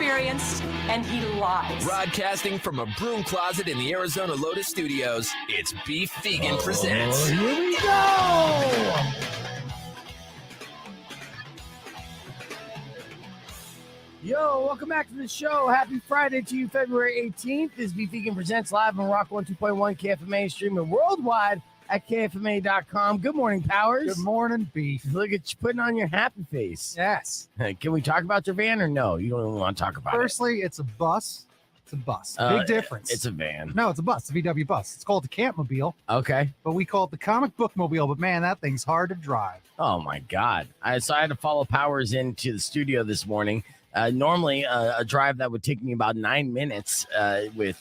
inexperienced, and he lies. Broadcasting from a broom closet in the Arizona Lotus Studios, it's Beef Vegan Presents. Here we go! Yo, welcome back to the show. Happy Friday to you, February 18th. This is Beef Vegan Presents live on Rock 102.1 KFMA, streaming worldwide at KFMA.com. Good morning, Powers. Good morning, Beef. Look at you putting on your happy face. Yes. Can we talk about your van or no? You don't even want to talk about Firstly, it's a bus. It's a bus. it. Big difference. It's a van. No, it's a bus. It's a VW bus. It's called the Campmobile, Okay. but we call it the comic book mobile. But man, that thing's hard to drive. Oh, my God. So I had to follow Powers into the studio this morning. Normally, a drive that would take me about 9 minutes with,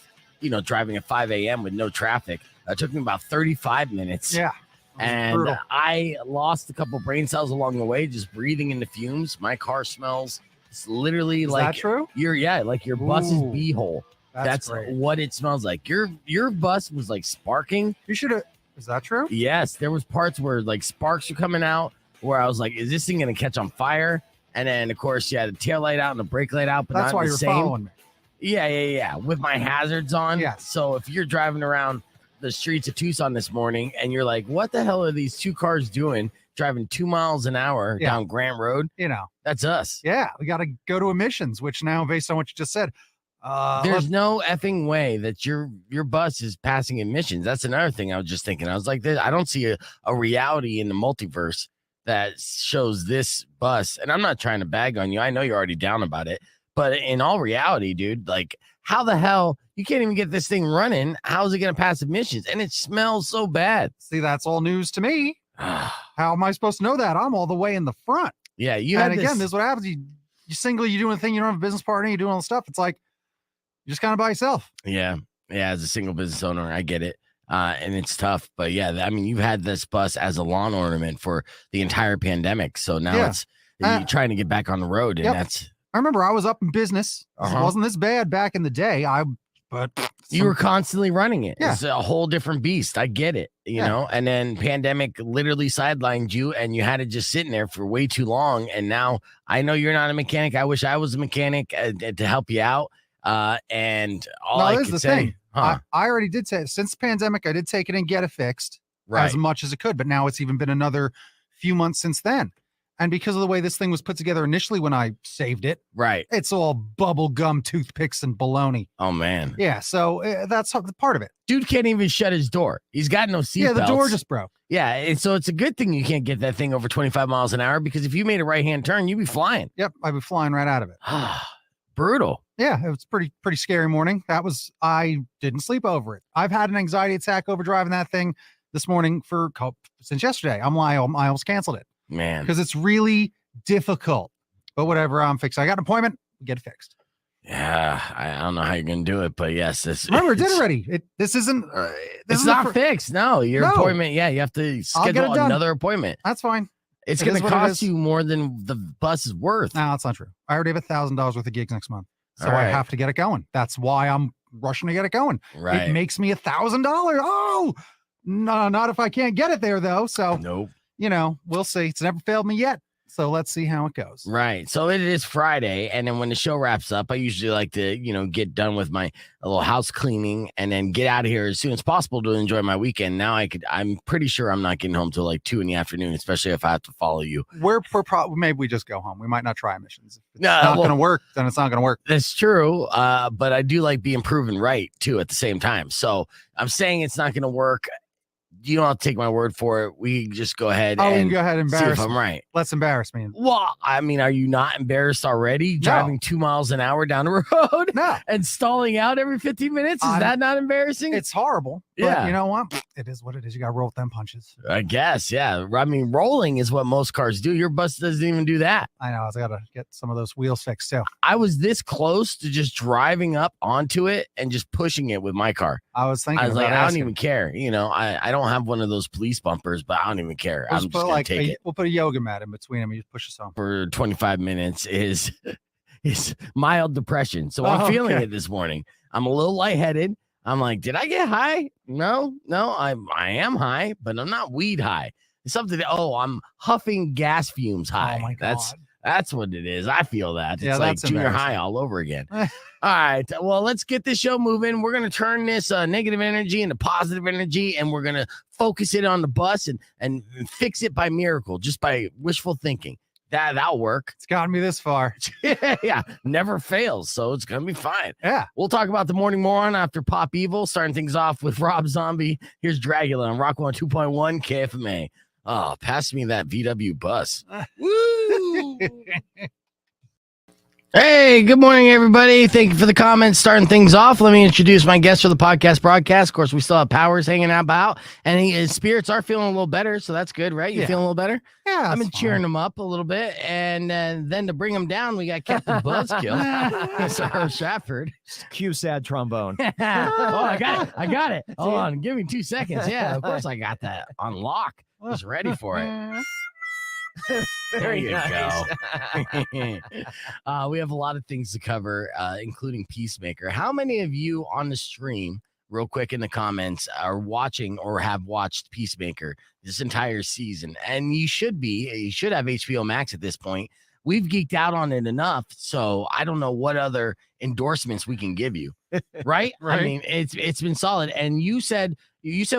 driving at 5 a.m. with no traffic. Took me about 35 minutes. Yeah. And brutal. I lost a couple brain cells along the way, just breathing in the fumes. My car smells. It's literally Is like that true? like your bus's Ooh, beehole. That's great. what it smells like. Your bus was like sparking. You should have. Is that true? Yes, there was parts where like sparks were coming out where I was like, is this thing gonna catch on fire? And then of course you had a tail light out and a brake light out, but That's not why the you're same. following me. Yeah. With my hazards on. Yes. So if you're driving around the streets of Tucson this morning and you're like, what the hell are these two cars doing driving 2 miles an hour down Grant Road? That's us. Yeah, we got to go to emissions, which now, based on what you just said, There's no effing way that your bus is passing emissions. That's another thing I was just thinking. I was like, I don't see a reality in the multiverse that shows this bus. And I'm not trying to bag on you. I know you're already down about it. But in all reality, dude, like, how the hell you can't even get this thing running? How is it going to pass emissions? And it smells so bad. See, that's all news to me. How am I supposed to know that? I'm all the way in the front. Yeah, And again, this is what happens. You single, you doing a thing, you don't have a business partner, you doing all the stuff. It's like you're just kind of by yourself. Yeah. As a single business owner, I get it. And it's tough. But yeah, I mean, you've had this bus as a lawn ornament for the entire pandemic. So now you're trying to get back on the road. And I remember I was up in business. It wasn't this bad back in the day. You were constantly running it. Yeah. It's a whole different beast. I get it, you know, and then pandemic literally sidelined you and you had it just sitting there for way too long. And now I know you're not a mechanic. I wish I was a mechanic to help you out. And all I could say, I already did say, since the pandemic, I did take it and get it fixed as much as it could. But now it's even been another few months since then. And because of the way this thing was put together initially when I saved it, it's all bubble gum, toothpicks, and baloney. Oh, man. Yeah, so that's part of it. Dude can't even shut his door. He's got no seatbelts. Yeah, the door just broke. Yeah, and so it's a good thing you can't get that thing over 25 miles an hour because if you made a right-hand turn, you'd be flying. Yep, I'd be flying right out of it. Brutal. Yeah, it was pretty scary morning. I didn't sleep over it. I've had an anxiety attack over driving that thing this morning since yesterday. I almost canceled it. Man, because it's really difficult, but whatever. I'm fixed. I got an appointment. Get it fixed. Yeah, I don't know how you're gonna do it, but yes, remember, it did already. This isn't. It's not fixed. No, your appointment. Yeah, you have to schedule another appointment. That's fine. It's gonna cost you more than the bus is worth. No, that's not true. I already have $1,000 worth of gigs next month, so I have to get it going. That's why I'm rushing to get it going. Right. It makes me $1,000. Oh, no, not if I can't get it there though. So nope. We'll see. It's never failed me yet. So let's see how it goes. Right. So it is Friday. And then when the show wraps up, I usually like to, get done with my little house cleaning and then get out of here as soon as possible to enjoy my weekend. Now I'm pretty sure I'm not getting home till like 2 p.m, especially if I have to follow you. Maybe we just go home. We might not try emissions. If it's no, not going to work, then it's not going to work. That's true. But I do like being proven right too at the same time. So I'm saying it's not going to work. You don't have to take my word for it. We can just go ahead and go ahead and embarrass see if I'm right. Let's embarrass me. Well, I mean, are you not embarrassed already? Driving 2 miles an hour down the road and stalling out every 15 minutes? Is that not embarrassing? It's horrible. But you know what? It is what it is. You got to roll with them punches. I guess, yeah. I mean, rolling is what most cars do. Your bus doesn't even do that. I know. I got to get some of those wheels fixed too. I was this close to just driving up onto it and just pushing it with my car. I was I don't even care. I don't have one of those police bumpers, but I don't even care. I'm just going to take it. We'll put a yoga mat in between them and you push us home. For 25 minutes is mild depression. So I'm feeling it this morning. I'm a little lightheaded. I'm like, did I get high? No, I am high, but I'm not weed high. It's something I'm huffing gas fumes high. Oh my God. That's what it is. I feel that. It's Yeah, like that's junior high all over again. All right. Well, let's get this show moving. We're going to turn this negative energy into positive energy, and we're going to focus it on the bus and fix it by miracle, just by wishful thinking. That'll work. It's gotten me this far. Yeah, never fails, so it's gonna be fine. Yeah. We'll talk about the Morning Moron after Pop Evil, starting things off with Rob Zombie. Here's Dragula on Rock 102.1 KFMA. Oh, pass me that VW bus. Woo! Hey, good morning, everybody. Thank you for the comments. Starting things off, let me introduce my guest for the podcast broadcast. Of course, we still have Powers hanging about, and his spirits are feeling a little better, so that's good, right? You feeling a little better? Yeah, I've been cheering him up a little bit, and then to bring him down, we got Captain Buzzkill. That's Herb Stratford. Cue sad trombone. Oh, I got it. Hold on, give me 2 seconds. Yeah, of course I got that on lock. Just ready for it. There you go. We have a lot of things to cover, including Peacemaker. How many of you on the stream, real quick in the comments, are watching or have watched Peacemaker this entire season? And you should have HBO Max at this point. We've geeked out on it enough, so I don't know what other endorsements we can give you. Right? I mean, it's been solid. And you said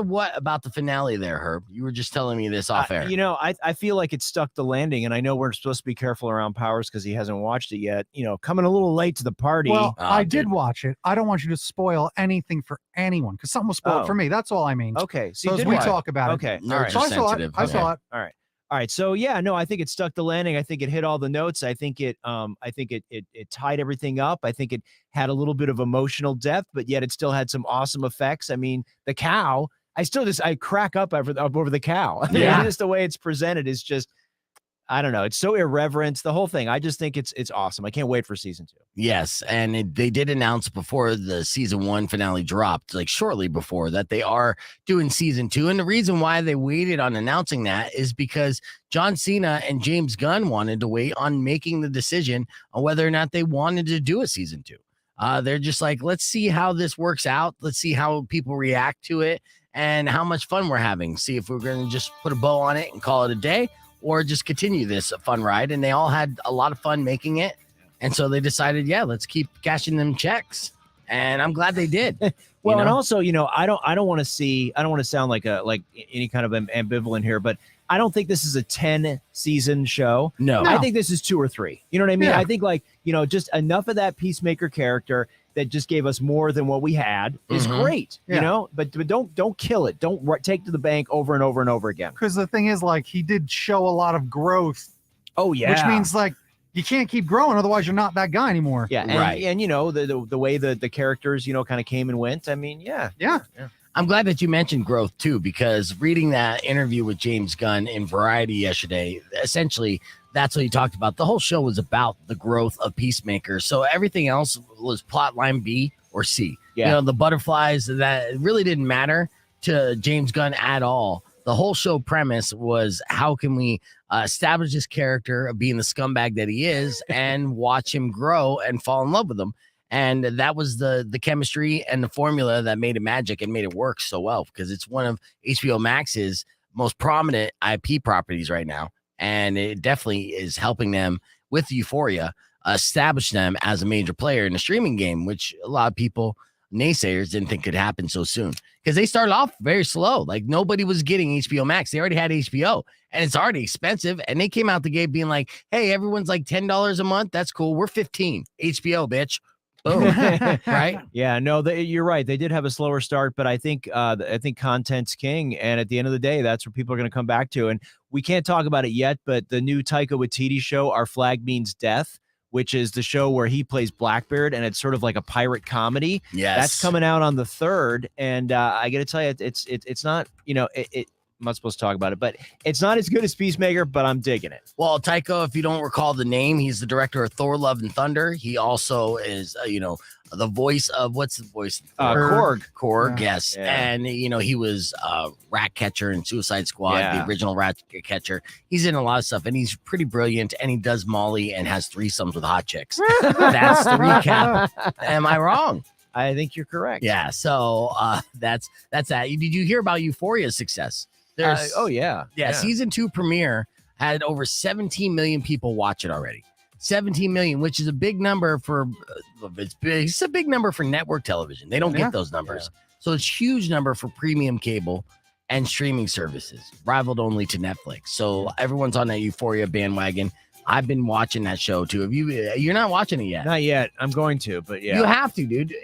what about the finale there, Herb? You were just telling me this off air. I feel like it stuck the landing, and I know we're supposed to be careful around Powers because he hasn't watched it yet. Coming a little late to the party. Well, I did watch it. I don't want you to spoil anything for anyone because something was spoiled for me. That's all I mean. Okay. So as we talk about it. Okay. All right. So I saw it. I saw it. All right. So yeah, no, I think it stuck the landing. I think it hit all the notes. I think it tied everything up. I think it had a little bit of emotional depth, but yet it still had some awesome effects. I mean, the cow, I crack up over the cow. Yeah. Just the way it's presented is just, I don't know. It's so irreverent. The whole thing. I just think it's awesome. I can't wait for season 2. Yes, and they did announce before the season 1 finale dropped, like shortly before, that they are doing season 2. And the reason why they waited on announcing that is because John Cena and James Gunn wanted to wait on making the decision on whether or not they wanted to do a season 2. They're just like, let's see how this works out. Let's see how people react to it and how much fun we're having. See if we're going to just put a bow on it and call it a day, or just continue this fun ride. And they all had a lot of fun making it. And so they decided, let's keep cashing them checks. And I'm glad they did. Well, and also, I don't want to sound like any kind of ambivalent here, but I don't think this is a 10 season show. No. I think this is 2 or 3. You know what I mean? Yeah. I think just enough of that Peacemaker character that just gave us more than what we had is great, but don't kill it. Don't take to the bank over and over and over again. Because the thing is, he did show a lot of growth. Oh yeah. Which means you can't keep growing. Otherwise you're not that guy anymore. Yeah. And, right. And the way the characters, kind of came and went. I mean, yeah. I'm glad that you mentioned growth too, because reading that interview with James Gunn in Variety yesterday, essentially that's what he talked about. The whole show was about the growth of Peacemaker. So everything else was plot line B or C. Yeah. The butterflies, that really didn't matter to James Gunn at all. The whole show premise was, how can we establish this character of being the scumbag that he is and watch him grow and fall in love with him. And that was the chemistry and the formula that made it magic and made it work so well, because it's one of HBO Max's most prominent IP properties right now. And it definitely is helping them with Euphoria establish them as a major player in the streaming game, which a lot of people, naysayers, didn't think could happen so soon, because they started off very slow. Like, nobody was getting HBO Max. They already had HBO, and it's already expensive. And they came out the gate being like, hey, everyone's like $10 a month. That's cool. We're 15. HBO, bitch. Boom. Right? Yeah, no, you're right. They did have a slower start, but I think content's king. And at the end of the day, that's what people are going to come back to. And we can't talk about it yet, but the new Taika Waititi show, Our Flag Means Death, which is the show where he plays Blackbeard, and it's sort of like a pirate comedy. Yes. That's coming out on the 3rd. And I got to tell you, it's not, I'm not supposed to talk about it, but it's not as good as Peacemaker, but I'm digging it. Well, Taika, if you don't recall the name, he's the director of Thor, Love, and Thunder. He also is, the voice of, what's the voice? Korg, yes. Yeah. And, he was Ratcatcher in Suicide Squad, the original Ratcatcher. He's in a lot of stuff, and he's pretty brilliant, and he does Molly and has threesomes with hot chicks. That's the recap. Am I wrong? I think you're correct. Yeah, so that's that. Did you hear about Euphoria's success? Oh yeah. Season 2 premiere had over 17 million people watch it already. 17 million, which is a big number for it's a big number for network television. They don't get those numbers. So it's a huge number for premium cable and streaming services, rivaled only to Netflix. So everyone's on that Euphoria bandwagon. I've been watching that show too. You're not watching it yet? Not yet. I'm going to, but yeah. You have to, dude.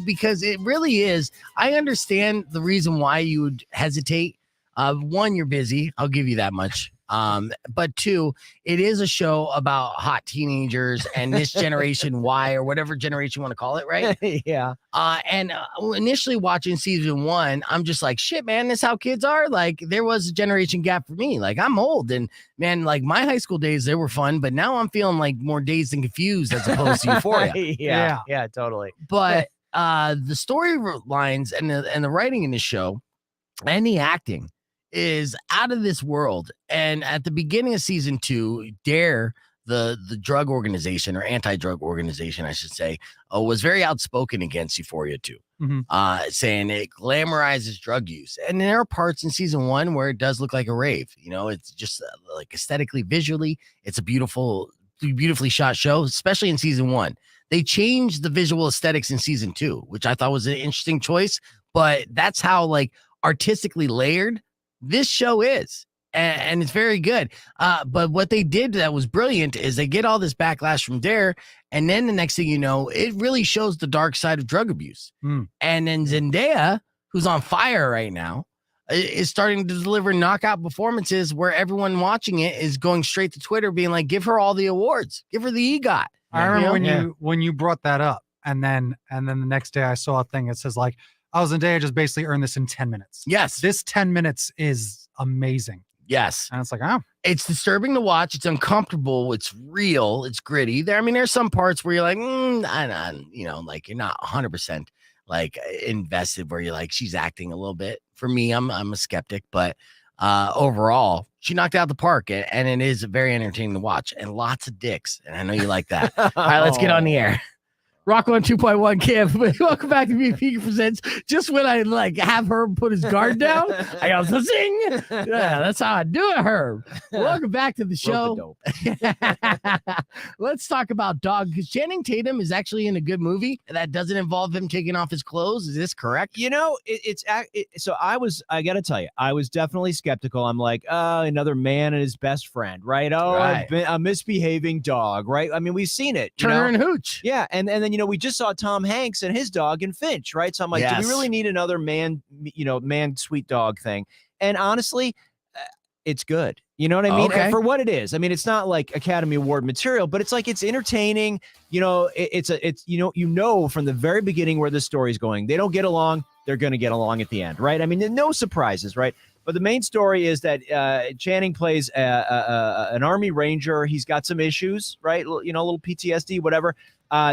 Because it really is. I understand the reason why you would hesitate. One, you're busy. I'll give you that much. But two, it is a show about hot teenagers and this generation Y or whatever generation you want to call it, right? Yeah. And initially watching season 1, I'm just like, shit, man, this how kids are. Like, there was a generation gap for me. Like, I'm old, and man, like my high school days, they were fun, but now I'm feeling like more dazed and confused as opposed to Euphoria. Yeah, totally. But the storylines and the writing in the show and the acting is out of this world. And at the beginning of season 2, DARE, the drug organization or anti-drug organization, I should say, was very outspoken against Euphoria 2, saying it glamorizes drug use. And there are parts in season 1 where it does look like a rave. It's just like aesthetically, visually, it's a beautifully shot show, especially in season 1. They changed the visual aesthetics in season 2, which I thought was an interesting choice, but that's how like artistically layered this show is, and it's very good. But what they did that was brilliant is they get all this backlash from DARE, and then the next thing you know, it really shows the dark side of drug abuse. And then Zendaya, who's on fire right now, is starting to deliver knockout performances where everyone watching it is going straight to Twitter being like, give her all the awards, give her the EGOT. I remember when you brought that up, and then the next day I saw a thing that says like, Zendaya just basically earned this in 10 minutes. Yes. This 10 minutes is amazing. Yes. And it's like, oh. It's disturbing to watch. It's uncomfortable. It's real. It's gritty. There's some parts where you're like, like you're not 100% like invested where you're like, she's acting a little bit. For me, I'm a skeptic, but overall, she knocked it out the park, and it is very entertaining to watch, and lots of dicks. And I know you like that. All right, let's get on the air. Rock 102.1 Camp. Welcome back to BFG Presents. Just when I like have Herb put his guard down, I go zing. Yeah, that's how I do it, Herb. Welcome back to the show. Let's talk about Dog, because Channing Tatum is actually in a good movie that doesn't involve him taking off his clothes. Is this correct? So I got to tell you, I was definitely skeptical. I'm like, another man and his best friend, right? Right. A misbehaving dog, right? I mean, we've seen it. Turner and Hooch. Yeah, and then we just saw Tom Hanks and his dog in Finch, right? So I'm like, do we really need another man sweet dog thing? And honestly, it's good. You know what I mean? Okay. And for what it is. I mean, it's not like Academy Award material, but it's like, it's entertaining. It's from the very beginning where the story's going. They don't get along. They're going to get along at the end, right? I mean, no surprises, right? But the main story is that Channing plays an Army Ranger. He's got some issues, right? A little PTSD, whatever.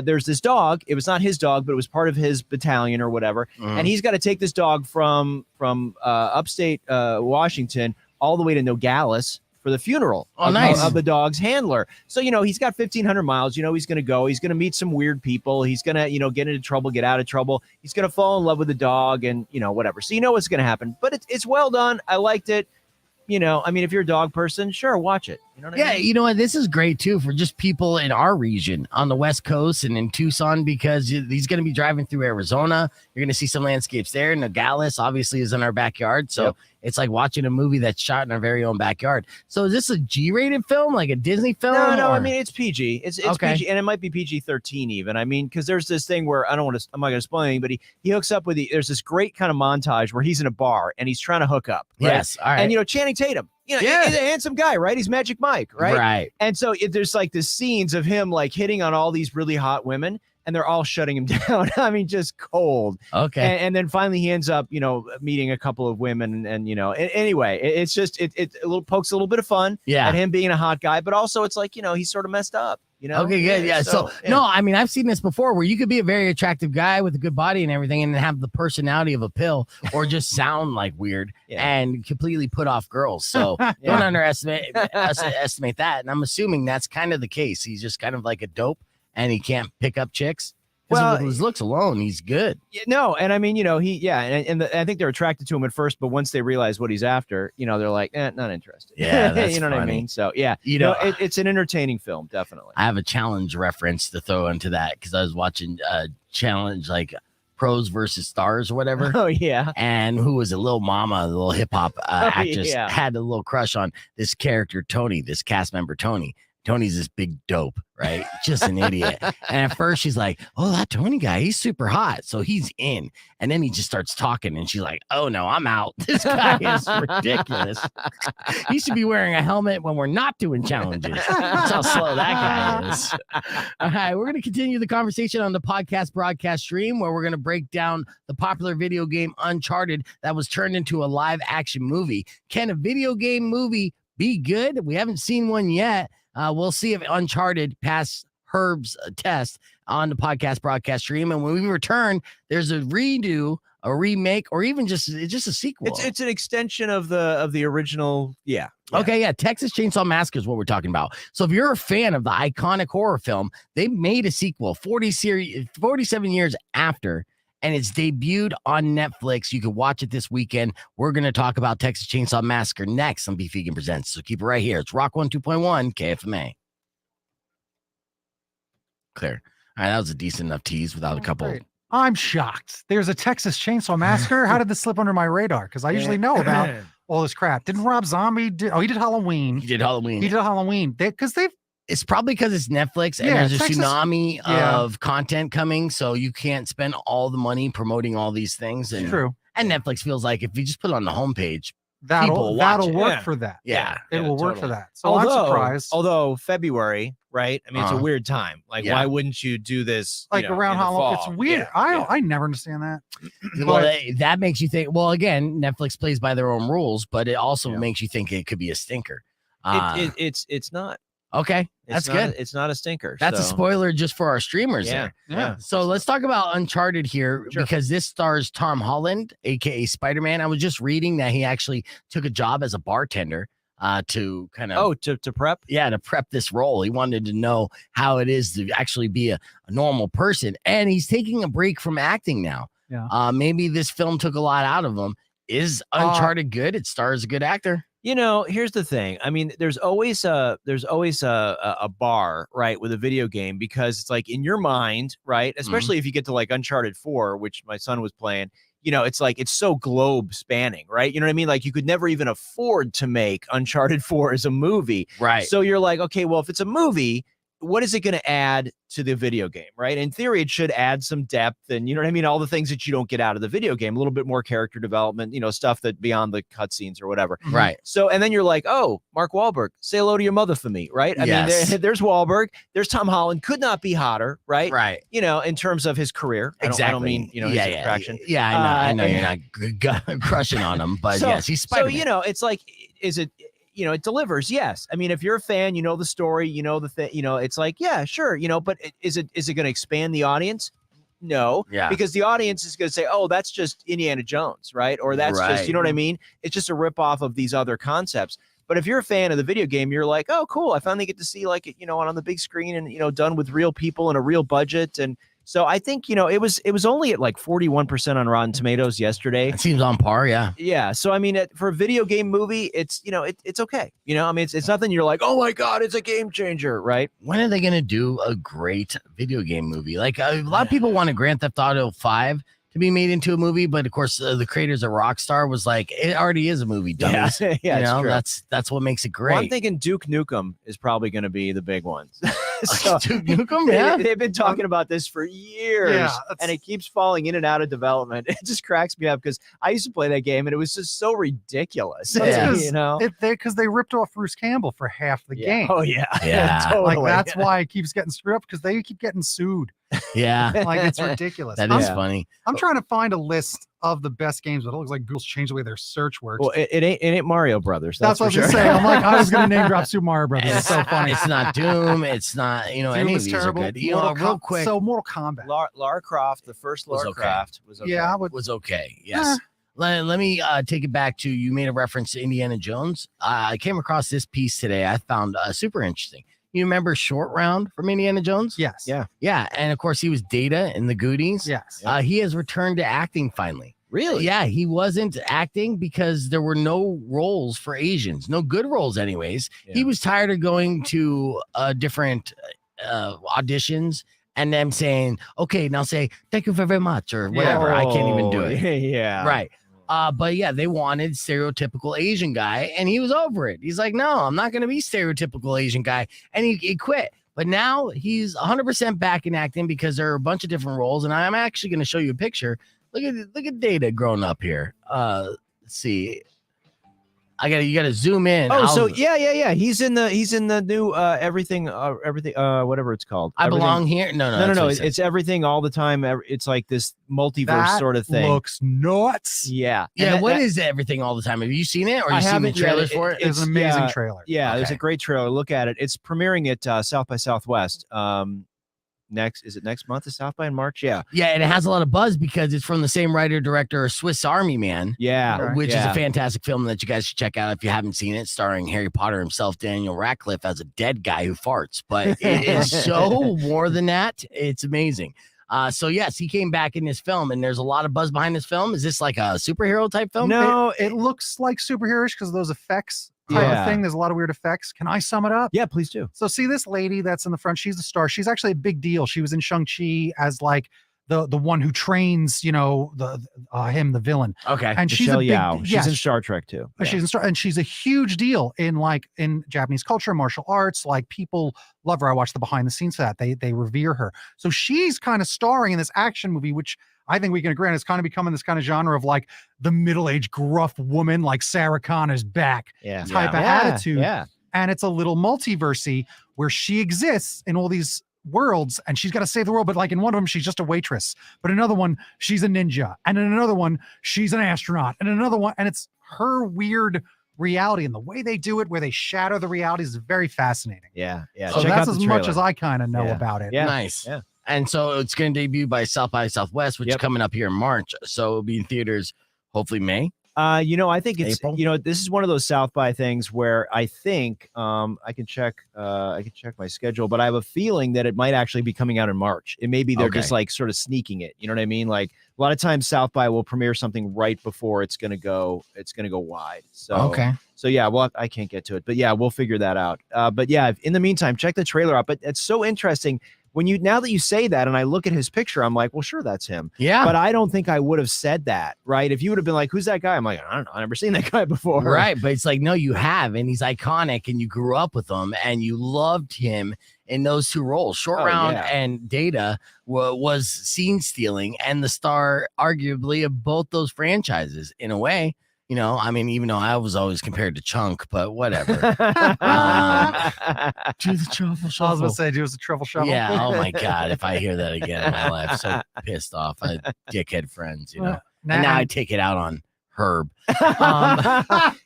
There's this dog. It was not his dog, but it was part of his battalion or whatever. And he's got to take this dog from upstate Washington all the way to Nogales for the funeral of the dog's handler. So, he's got 1,500 miles. He's going to go. He's going to meet some weird people. He's going to, get into trouble, get out of trouble. He's going to fall in love with the dog and, whatever. So what's going to happen. But it's well done. I liked it. If you're a dog person, sure, watch it. You know what I mean? You know what? This is great, too, for just people in our region on the West Coast and in Tucson, because he's going to be driving through Arizona. You're going to see some landscapes there. Nogales, obviously, is in our backyard. So it's like watching a movie that's shot in our very own backyard. So is this a G-rated film, like a Disney film? No, I mean, it's PG. It's okay. PG, and it might be PG-13 even. I mean, because there's this thing where I'm not going to spoil anything, but he hooks up with there's this great kind of montage where he's in a bar and he's trying to hook up. Right? Yes, all right. And, Channing Tatum. He's a handsome guy, right? He's Magic Mike, right? Right. And so there's like the scenes of him like hitting on all these really hot women, and they're all shutting him down. I mean, just cold. Okay. And then finally he ends up, meeting a couple of women, and anyway, it's just it a little pokes a little bit of fun at him being a hot guy, but also it's like he's sort of messed up. Okay, good. Yeah. So no, I mean, I've seen this before where you could be a very attractive guy with a good body and everything and have the personality of a pill or just sound like weird and completely put off girls. So don't underestimate that. And I'm assuming that's kind of the case. He's just kind of like a dope and he can't pick up chicks. Well, with his looks alone, he's good. No, and I mean, I think they're attracted to him at first, but once they realize what he's after, they're like, not interested. Yeah, that's you know funny. what I mean? So yeah, it's an entertaining film, definitely. I have a challenge reference to throw into that because I was watching challenge like pros versus stars or whatever. Oh yeah. And who was a little mama, the little hip hop actress, had a little crush on this character Tony, this cast member Tony. Tony's this big dope, right? Just an idiot. And at first she's like, oh, that Tony guy, he's super hot. So he's in. And then he just starts talking and she's like, oh no, I'm out. This guy is ridiculous. He should be wearing a helmet when we're not doing challenges. That's how slow that guy is. All right, we're going to continue the conversation on the podcast broadcast stream where we're going to break down the popular video game Uncharted that was turned into a live action movie. Can a video game movie be good? We haven't seen one yet. We'll see if Uncharted passed Herb's test on the podcast broadcast stream. And when we return, there's a redo, a remake, or even just a sequel. It's an extension of the original. Yeah. Okay. Yeah. Texas Chainsaw Massacre is what we're talking about. So if you're a fan of the iconic horror film, they made a sequel 47 years after. And it's debuted on Netflix. You can watch it this weekend. We're going to talk about Texas Chainsaw Massacre next on Beef Vegan Presents. So keep it right here. It's Rock 102.1 KFMA. Clear. All right, that was a decent enough tease without a couple. Great. I'm shocked. There's a Texas Chainsaw Massacre. How did this slip under my radar? Because I usually know about all this crap. Didn't Rob Zombie? He did Halloween. He did Halloween. Because they've. It's probably because it's Netflix and there's a tsunami of content coming, so you can't spend all the money promoting all these things. And, True. And Netflix feels like if you just put it on the homepage, that'll work for that. Yeah. It will work for that. So I'm surprised. Although February, right? I mean, it's a weird time. Like, why wouldn't you do this? Like around Halloween? It's weird. I never understand that. Well, that makes you think. Well, again, Netflix plays by their own rules, but it also makes you think it could be a stinker. It's not. Okay, that's good. It's not a stinker. That's a spoiler just for our streamers. Yeah. So let's talk about Uncharted here because this stars Tom Holland, aka Spider-Man. I was just reading that he actually took a job as a bartender to kind of to prep. Yeah, to prep this role. He wanted to know how it is to actually be a normal person, and he's taking a break from acting now. Yeah. Maybe this film took a lot out of him. Is Uncharted good? It stars a good actor. Here's the thing. I mean, there's always a bar, right, with a video game, because it's like in your mind, right, especially if you get to like Uncharted 4, which my son was playing, it's like it's so globe spanning, right? You know what I mean? Like you could never even afford to make Uncharted 4 as a movie. Right. So you're like, okay, well, if it's a movie, what is it going to add to the video game, right? In theory, it should add some depth and, you know what I mean? All the things that you don't get out of the video game, a little bit more character development, stuff that beyond the cutscenes or whatever. Right. So, and then you're like, oh, Mark Wahlberg, say hello to your mother for me, right? I mean, there's Wahlberg, there's Tom Holland, could not be hotter, right? Right. In terms of his career. Exactly. I don't mean, his attraction. Yeah, I know you're not crushing on him, but yes, he's Spider-Man. So, it's like, is it... it delivers. Yes. I mean, if you're a fan, the story, the thing, it's like, yeah, sure. But is it going to expand the audience? No. Yeah. Because the audience is going to say, oh, that's just Indiana Jones, right? Or that's just, you know what I mean? It's just a ripoff of these other concepts. But if you're a fan of the video game, you're like, oh, cool. I finally get to see like, on the big screen and, done with real people and a real budget. And so I think, it was only at like 41% on Rotten Tomatoes yesterday. It seems on par. Yeah. Yeah. So, I mean, for a video game movie, it's, it's okay. I mean, it's nothing you're like, oh my God, it's a game changer. Right. When are they going to do a great video game movie? Like a lot of people want a Grand Theft Auto 5 to be made into a movie, but of course the creators of Rockstar was like, it already is a movie. Dummies. Yeah. That's what makes it great. Well, I'm thinking Duke Nukem is probably going to be the big one. So, Duke Nukem, yeah, they've been talking about this for years, and it keeps falling in and out of development. It just cracks me up because I used to play that game, and it was just so ridiculous. Because they ripped off Bruce Campbell for half the game. Oh yeah, totally. Like that's why it keeps getting screwed up because they keep getting sued. Yeah, like it's ridiculous. That is funny. I'm trying to find a list of the best games, but it looks like Google's changed the way their search works. Well, it ain't Mario Brothers. That's what I was gonna say. I'm like, I was gonna name drop Super Mario Brothers. It's so funny. It's not Doom. It's not Doom any of these terrible. are good. Real quick. So Mortal Kombat. Lara Croft, the first Lara Croft was okay. Yeah, was okay. Yes. Let me take it back to, you made a reference to Indiana Jones. I came across this piece today. I found super interesting. You remember Short Round from Indiana Jones? Yes. Yeah. And of course, he was Data in the Goonies. Yes. He has returned to acting finally. Really? Yeah, he wasn't acting because there were no roles for Asians, no good roles, anyways. Yeah. He was tired of going to different auditions and them saying, okay, now say, thank you very much, or whatever. I can't even do it. Yeah. Right. But yeah, they wanted stereotypical Asian guy, and he was over it. He's like, no, I'm not going to be stereotypical Asian guy. And he quit. But now he's 100% back in acting because there are a bunch of different roles. And I'm actually going to show you a picture. Look at Data growing up here. Let's see. You gotta zoom in. So yeah. He's in the new everything whatever it's called. I Belong Here. No. It's everything all the time. It's like this multiverse That sort of thing. Looks nuts. Yeah. Yeah. What is Everything all the time? Have you seen it, or you seen the trailers for it? It's an amazing trailer. Yeah, There's a great trailer. Look at it. It's premiering at South by Southwest. Next month is South by in March? Yeah, and it has a lot of buzz because it's from the same writer director Swiss Army Man. Which is a fantastic film that you guys should check out if you haven't seen it, starring Harry Potter himself, Daniel Radcliffe, as a dead guy who farts. But it is so more than that. It's amazing. So yes, he came back in this film, and there's a lot of buzz behind this film. Is this like a superhero type film? No, it looks like superheroish because of those effects type of thing. There's a lot of weird effects. Can I sum it up? Yeah, please do. So see this lady that's in the front, she's the star. She's actually a big deal. She was in Shang-Chi as like the one who trains, the villain. Okay. And she's she's in Star Trek too. And she's a huge deal in Japanese culture, martial arts. Like, people love her. I watched the behind the scenes for that. They revere her. So she's kind of starring in this action movie, which I think we can agree on is kind of becoming this kind of genre of like the middle-aged gruff woman, like Sarah Connor's back type of attitude. Yeah. And it's a little multiversy where she exists in all these worlds and she's got to save the world. But like in one of them, she's just a waitress. But another one, she's a ninja. And in another one, she's an astronaut. And another one, and it's her weird reality, and the way they do it, where they shatter the realities, is very fascinating. Yeah. So that's as much as I kind of know about it. Yeah. Nice. Yeah. And so it's going to debut by Southwest, which is coming up here in March. So it'll be in theaters hopefully May. I think it's April. This is one of those South by things where I think I can check my schedule, but I have a feeling that it might actually be coming out in March. It may be they're just like sort of sneaking it. You know what I mean? Like a lot of times South by will premiere something right before it's gonna go wide. So So yeah, well, I can't get to it, but yeah, we'll figure that out. But yeah, in the meantime, check the trailer out. But it's so interesting. Now that you say that and I look at his picture, I'm like, well, sure, that's him. Yeah. But I don't think I would have said that, right? If you would have been like, who's that guy? I'm like, I don't know. I've never seen that guy before. Right. But it's like, no, you have. And he's iconic and you grew up with him and you loved him in those two roles. Short Round and Data was scene stealing and the star, arguably, of both those franchises in a way. Even though I was always compared to Chunk, but whatever. Do the truffle shuffle. I was going to say, do the truffle shuffle. Yeah. Oh my God. If I hear that again in my life, I'm so pissed off. I had dickhead friends, And now I take it out on Herb. It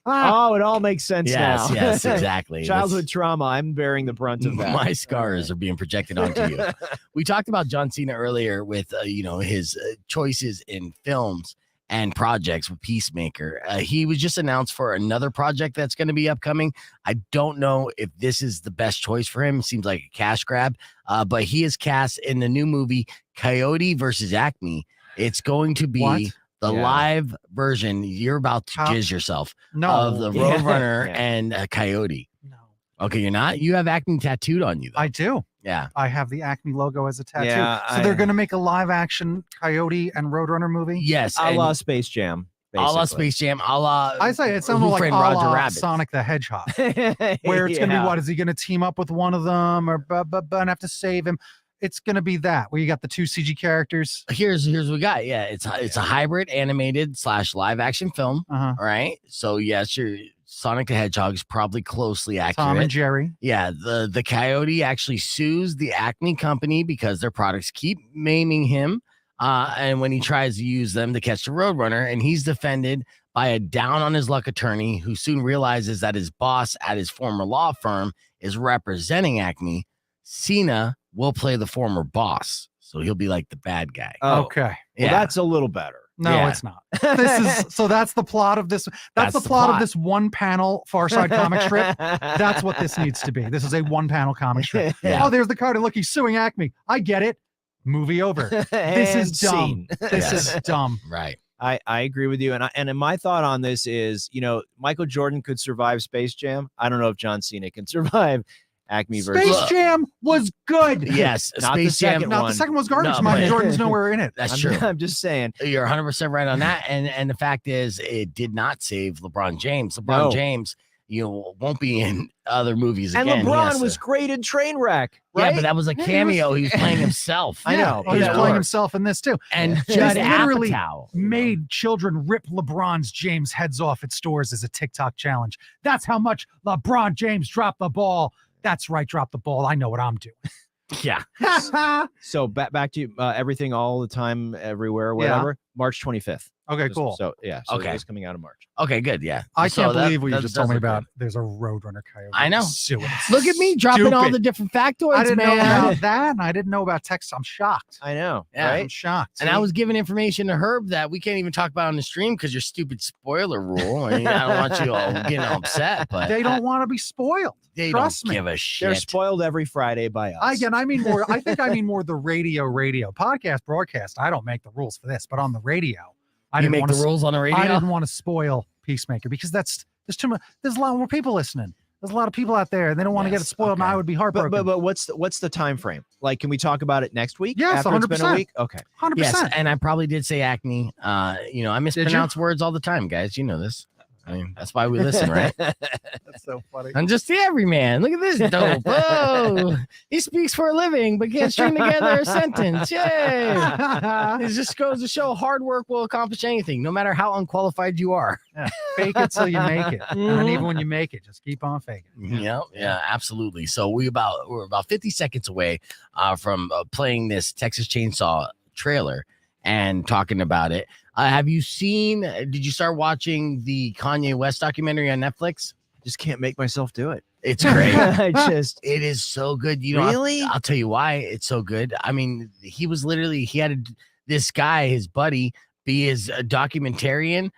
all makes sense now. Yes, exactly. Childhood trauma. I'm bearing the brunt of that. My scars are being projected onto you. We talked about John Cena earlier with, his choices in films and projects with Peacemaker. He was just announced for another project that's going to be upcoming. I don't know if this is the best choice for him. It seems like a cash grab, but he is cast in the new movie Coyote versus Acme. It's going to be the live version. You're about to jizz yourself of the Roadrunner and Coyote. No. Okay, you're not? You have Acme tattooed on you, though. I do. Yeah. I have the Acme logo as a tattoo. Yeah, so they're going to make a live action Coyote and Roadrunner movie? Yes. A la Space Jam. A la Space Jam. A la I say it sounds like Roger Rabbit. Sonic the Hedgehog. Where it's going to be, what? Is he going to team up with one of them or and have to save him? It's going to be that, where you got the two CG characters. Here's what we got. Yeah, it's a hybrid animated / live action film. All right. So yes, your Sonic the Hedgehog is probably closely accurate. Tom and Jerry. Yeah, the Coyote actually sues the Acme company because their products keep maiming him. And when he tries to use them to catch the Roadrunner, and he's defended by a down on his luck attorney who soon realizes that his boss at his former law firm is representing Acme. Cena will play the former boss. so he'll be like the bad guy. Oh, okay. Well, that's a little better. No, it's not. That's the plot of this. That's the plot of this one panel Far Side comic strip. That's what this needs to be. This is a one panel comic strip. Oh, there's the card. And look, he's suing Acme. I get it. Movie over. This is dumb. This is dumb. Right. I agree with you. And my thought on this is, Michael Jordan could survive Space Jam. I don't know if John Cena can survive Acme versus Space Jam was good. Yes, not Space the second Jam. one. Not the second was garbage. No, Michael Jordan's nowhere in it. That's true. I'm just saying. You're 100% right on that. And the fact is, it did not save LeBron James. LeBron James, won't be in other movies and again. LeBron was great in Trainwreck, right? Yeah, but that was a cameo. He was playing himself. I know. He was playing himself in this too. And Judd Judd literally Apatow made children rip LeBron's James heads off at stores as a TikTok challenge. That's how much LeBron James dropped the ball. That's right, drop the ball. I know what I'm doing. Yeah. So back to everything all the time, everywhere, whatever. March 25th. Okay, cool. So okay, it's coming out in March. Okay, good. Yeah, I can't believe what you just told me about. There's a Roadrunner Coyote. I know. Look at me dropping all the different factoids, I didn't man. know about that, and I didn't know about Texas. I'm shocked. I know. Yeah, right? I'm shocked. And I was giving information to Herb that we can't even talk about on the stream because your stupid spoiler rule. I don't want you all getting all upset, but they don't want to be spoiled. They Trust don't me. give a shit. They're spoiled every Friday by us. I mean more. I think I mean more the radio podcast broadcast. I don't make the rules for this, but on the radio, I didn't make want the rules on the radio. I didn't want to spoil Peacemaker because there's too much. There's a lot more people listening. There's a lot of people out there, and they don't want to get it spoiled. And I would be heartbroken. But what's the time frame? Like, can we talk about it next week? Yes, after 100%. It's been a week? Okay, 100%. Yes, and I probably did say Acme. I mispronounce words all the time, guys. You know this. I mean, that's why we listen, right? That's so funny. I'm just the everyman. Look at this dope. Oh, he speaks for a living, but can't string together a sentence. Yay! It just goes to show hard work will accomplish anything, no matter how unqualified you are. Yeah. Fake it till you make it. And even when you make it, just keep on faking. Yeah, absolutely. So we're about 50 seconds away from playing this Texas Chainsaw trailer and talking about it. Did you start watching the Kanye West documentary on Netflix? just can't make myself do it. It's great. It is so good. You know, really? I'll tell you why it's so good. I mean, he had this guy, his buddy, be his documentarian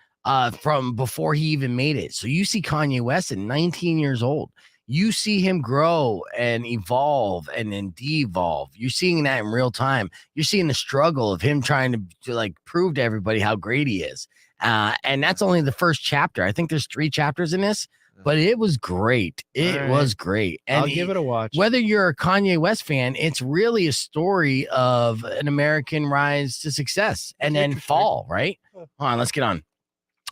from before he even made it. So you see Kanye West at 19 years old. You see him grow and evolve and then de-evolve. You're seeing that in real time. You're seeing the struggle of him trying to like prove to everybody how great he is. And that's only the first chapter. I think there's 3 chapters in this, but it was great. It was great. And I'll give it a watch. Whether you're a Kanye West fan, it's really a story of an American rise to success and then fall, right? Hold on, let's get on.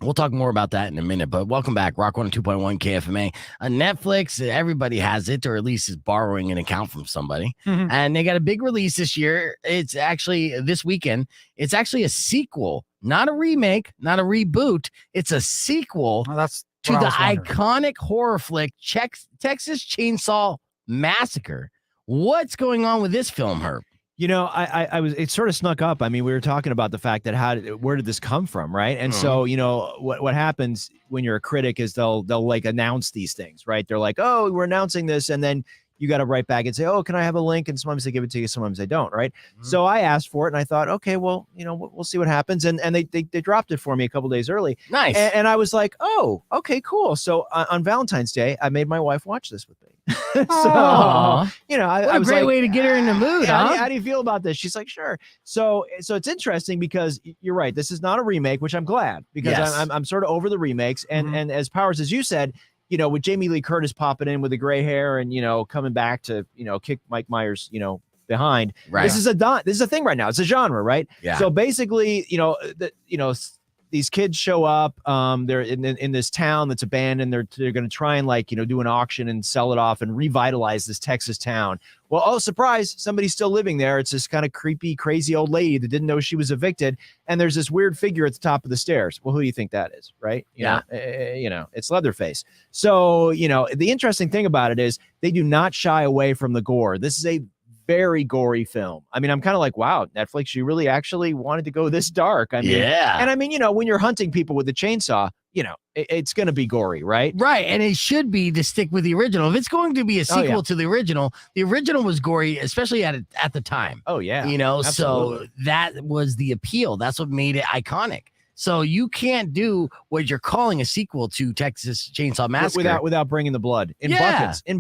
We'll talk more about that in a minute, but welcome back. Rock 102.1 KFMA. Netflix, everybody has it, or at least is borrowing an account from somebody. Mm-hmm. And they got a big release this year. It's actually this weekend. It's actually a sequel, not a remake, not a reboot. It's a sequel to the iconic horror flick Texas Chainsaw Massacre. What's going on with this film, Herb? You know, it sort of snuck up. I mean, we were talking about the fact that where did this come from, right? And so, you know, what happens when you're a critic is they'll like announce these things, right? They're like, oh, we're announcing this, and then you got to write back and say, oh, can I have a link? And sometimes they give it to you, sometimes they don't, right? Mm-hmm. So I asked for it, and I thought, okay, well, you know, we'll see what happens, and they dropped it for me a couple days early. Nice. And I was like, oh, okay, cool. So on Valentine's Day, I made my wife watch this with me. So, you know, I was great like, way to get her in the mood. How do you feel about this? She's like, sure. So it's interesting because you're right. This is not a remake, which I'm glad because I'm sort of over the remakes. And as Powers, as you said, you know, with Jamie Lee Curtis popping in with the gray hair and, you know, coming back to, you know, kick Mike Myers, you know, behind. Right. This is a thing right now. It's a genre, right? Yeah. So basically, you know, these kids show up. They're in this town that's abandoned. They're going to try and, like, you know, do an auction and sell it off and revitalize this Texas town. Well, oh, surprise, somebody's still living there. It's this kind of creepy, crazy old lady that didn't know she was evicted. And there's this weird figure at the top of the stairs. Well, who do you think that is, right? You know, it's Leatherface. So, you know, the interesting thing about it is they do not shy away from the gore. This is a very gory film. I mean, I'm kind of like, wow, Netflix, you really actually wanted to go this dark. I mean, and I mean, you know, when you're hunting people with a chainsaw, you know, it's going to be gory, right? Right. And it should be to stick with the original. If it's going to be a sequel to the original was gory, especially at the time. Oh, yeah. You know, absolutely. So that was the appeal. That's what made it iconic. So you can't do what you're calling a sequel to Texas Chainsaw Massacre without bringing the blood in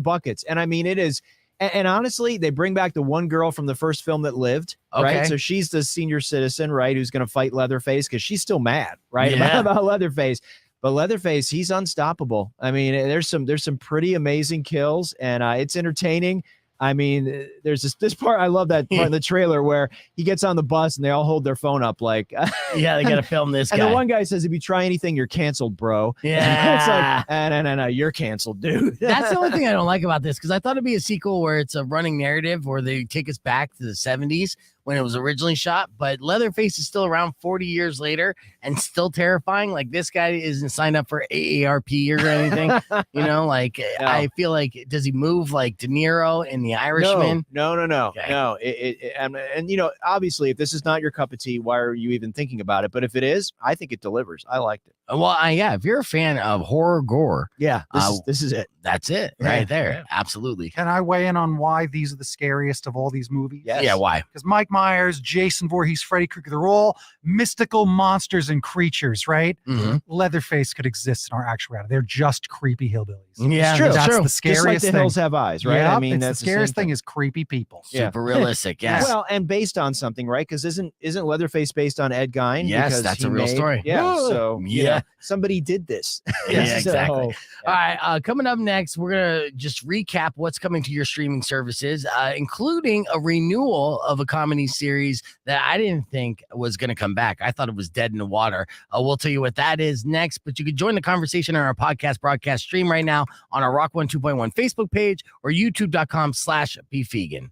buckets. And I mean, it is. And honestly, they bring back the one girl from the first film that lived, right? So she's the senior citizen, right, who's going to fight Leatherface because she's still mad, right, about Leatherface. But Leatherface, he's unstoppable. I mean, there's some pretty amazing kills, and it's entertaining. I mean, there's this part. I love that part in the trailer where he gets on the bus and they all hold their phone up like, yeah, they got to film this guy. And the one guy says, if you try anything, you're canceled, bro. Yeah. It's like, no, you're canceled, dude. That's the only thing I don't like about this, because I thought it'd be a sequel where it's a running narrative where they take us back to the 70s when it was originally shot, but Leatherface is still around 40 years later and still terrifying. Like, this guy isn't signed up for AARP or anything. You know, like, no. I feel like, does he move like De Niro in The Irishman? No. Okay. No. And you know, obviously, if this is not your cup of tea, why are you even thinking about it? But if it is, I think it delivers. I liked it. Well, yeah, if you're a fan of horror gore, this is it. That's it right there. Yeah. Absolutely. Can I weigh in on why these are the scariest of all these movies? Yes. Yeah, why? Because Mike Myers, Jason Voorhees, Freddy Krueger, they're all mystical monsters and creatures, right? Mm-hmm. Leatherface could exist in our actual reality. They're just creepy hillbillies. Yeah, that's true. the scariest just like the thing. hills have eyes, right? Yep, I mean, that's the scariest thing is creepy people. Super realistic. Yes. Well, and based on something, right? Because isn't Leatherface based on Ed Gein? Yes, Because that's a real story. Yeah. Whoa. So you know, somebody did this. Yeah, exactly. All right. Coming up next, we're gonna just recap what's coming to your streaming services, including a renewal of a comedy series that I didn't think was gonna come back. I thought it was dead in the water. We'll tell you what that is next. But you can join the conversation on our podcast broadcast stream right now on our Rock 102.1 Facebook page or YouTube.com/BeFegan.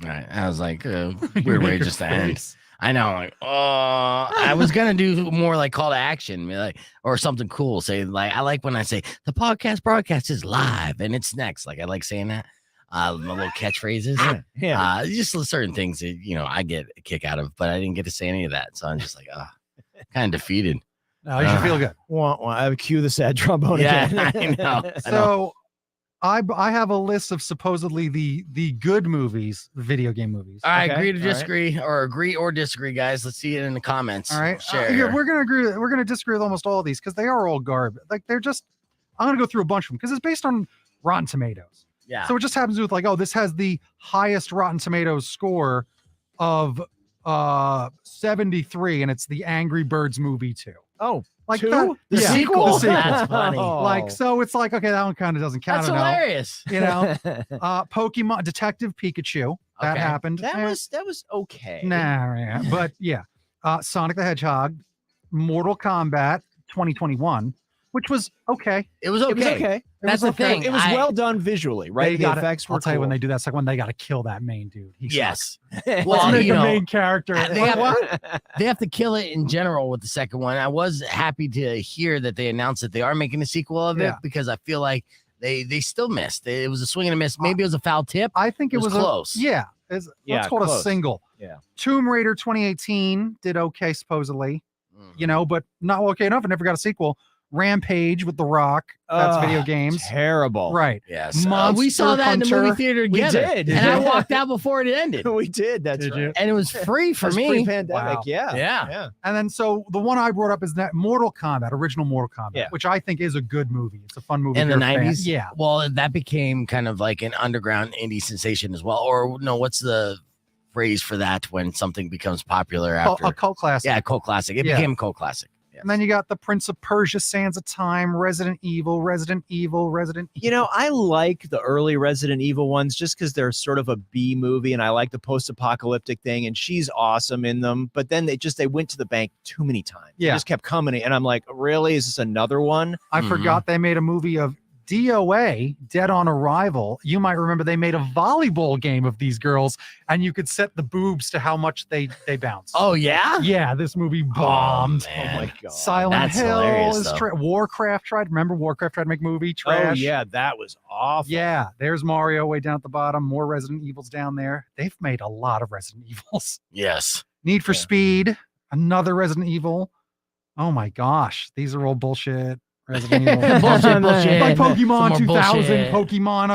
All right. I was like, weird way just to end. I know. Like, I was going to do more like call to action, like, or something cool. Say, like, I like when I say the podcast broadcast is live and it's next. Like, I like saying that. My little catchphrases. Yeah. Just certain things that, you know, I get a kick out of, but I didn't get to say any of that. So I'm just like, kind of defeated. No, you should feel good. I would cue the sad trombone again. I know. So I have a list of supposedly the good movies, the video game movies. All right, agree to disagree, or agree or disagree, guys. Let's see it in the comments. All right, Share. we're gonna agree. We're gonna disagree with almost all of these because they are all garbage. Like, they're just. I'm gonna go through a bunch of them because it's based on Rotten Tomatoes. Yeah. So it just happens with like, oh, this has the highest Rotten Tomatoes score of 73, and it's the Angry Birds movie 2. Oh, like two? The sequel. The sequel. That's funny. Like, so it's like, okay, that one kind of doesn't count. That's hilarious. You know, Pokemon Detective Pikachu. That happened. That was okay. Nah, yeah. But yeah, Sonic the Hedgehog, Mortal Kombat 2021, which was okay. It was okay. That's the thing. It was well done visually, right? The effects were I'll tell you, cool. when they do that second one, they got to kill that main dude. Yes. Let's make a main character. They have to kill it in general with the second one. I was happy to hear that they announced that they are making a sequel of it because I feel like they still missed. It was a swing and a miss. Maybe it was a foul tip. I think it was close. Let's call it a single. Yeah. Tomb Raider 2018 did okay, supposedly. You know, but not okay enough. It never got a sequel. Rampage with The Rock. That's video games. Terrible. Right. Yes. We saw that in the movie theater together. We did. And I walked out before it ended. We did. That's Did right. you? And it was free for me. Pre-pandemic. Wow. Yeah. And then so the one I brought up is that Mortal Kombat, original Mortal Kombat, which I think is a good movie. It's a fun movie. In the 90s? Yeah. Well, that became kind of like an underground indie sensation as well. Or no, what's the phrase for that when something becomes popular after? A cult classic. Yeah, cult classic. It became a cult classic. Yes. And then you got the Prince of Persia, Sands of Time, Resident Evil. You know, I like the early Resident Evil ones just because they're sort of a B movie, and I like the post-apocalyptic thing, and she's awesome in them. But then they went to the bank too many times. Yeah. They just kept coming, and I'm like, really? Is this another one? I forgot they made a movie of DOA, Dead on Arrival, you might remember they made a volleyball game of these girls, and you could set the boobs to how much they bounce. Oh, yeah? Yeah, this movie bombed. Oh, my God. Silent That's Hill hilarious, is though. Warcraft tried. Remember Warcraft tried to make a movie? Oh, Trash. yeah, that was awful. Yeah, there's Mario way down at the bottom. More Resident Evils down there. They've made a lot of Resident Evils. Yes. Need for Speed, another Resident Evil. Oh my gosh, these are all bullshit. Resident Evil. bullshit. Like Pokemon Some more 2000, bullshit. Pokemon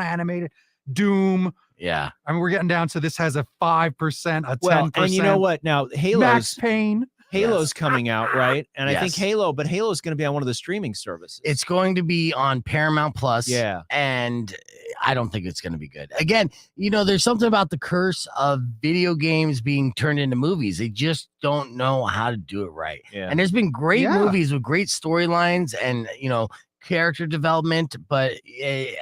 animated, Doom. Yeah. I mean, we're getting down to this has a 5%, a 10%. Well, and you know what? Now, Max Payne. Halo's coming out, right? And I think Yes. Halo's going to be on one of the streaming services. It's going to be on Paramount Plus. Yeah. And I don't think it's going to be good. Again, there's something about the curse of video games being turned into movies. They just don't know how to do it right. Yeah. And there's been great Yeah. movies with great storylines and, character development, but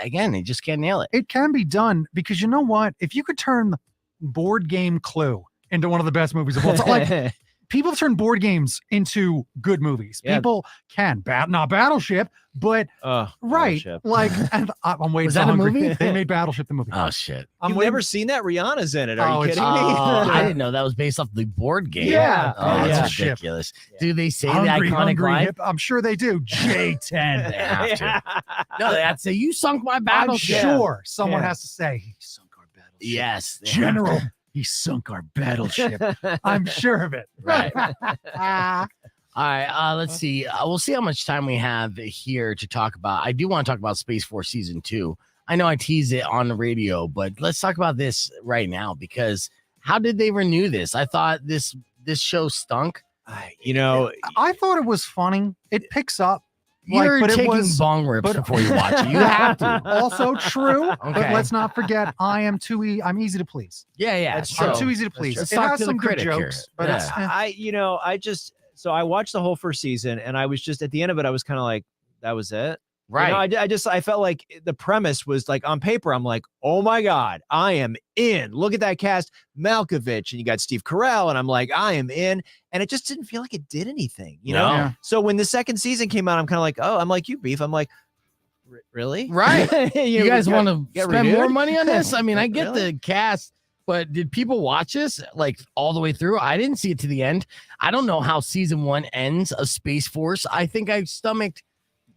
again, they just can't nail it. It can be done because you know what? If you could turn board game Clue into one of the best movies of all time, like people turn board games into good movies. Yeah. People can, not Battleship, but right, Battleship. like, and I'm waiting. Was that so a hungry. movie? They made Battleship the movie. Oh, shit. I'm You've waiting- never seen that? Rihanna's in it. Are Oh, you it's- kidding me? I didn't know that was based off the board game. Yeah. Oh, that's Battleship. ridiculous. Yeah. Do they say Hungry, the iconic hungry, line? hip. I'm sure they do. J10. They have to. No, they have to say, you sunk my I'm battleship. sure someone Yeah. has to say he sunk our battleship. Yes. they have General, he sunk our battleship. I'm sure of it. Right. Ah. All right, let's see. We'll see how much time we have here to talk about. I do want to talk about Space Force Season 2. I know I teased it on the radio, but let's talk about this right now because how did they renew this? I thought this show stunk. I thought it was funny. It picks up. You're but it taking was bong rips but- before you watch it. You have to. also true. But Okay. let's not forget, I'm easy to please. Yeah, That's true. I'm too easy to please. Let's It talk has to the some good critic here. jokes, but Yeah. I watched the whole first season, and I was just at the end of it, I was kind of like, that was it. Right. I felt like the premise was like on paper. I'm like, oh my God, I am in. Look at that cast, Malkovich, and you got Steve Carell, and I'm like, I am in. And it just didn't feel like it did anything, you know? No. Yeah. So when the second season came out, I'm kind of like, oh, I'm like you, Beef. I'm like, really? Right. You guys want to get spend more renewed? money on this? I mean, I get Really? the cast, but did people watch this like all the way through? I didn't see it to the end. I don't know how season 1 ends of Space Force. I think I stomached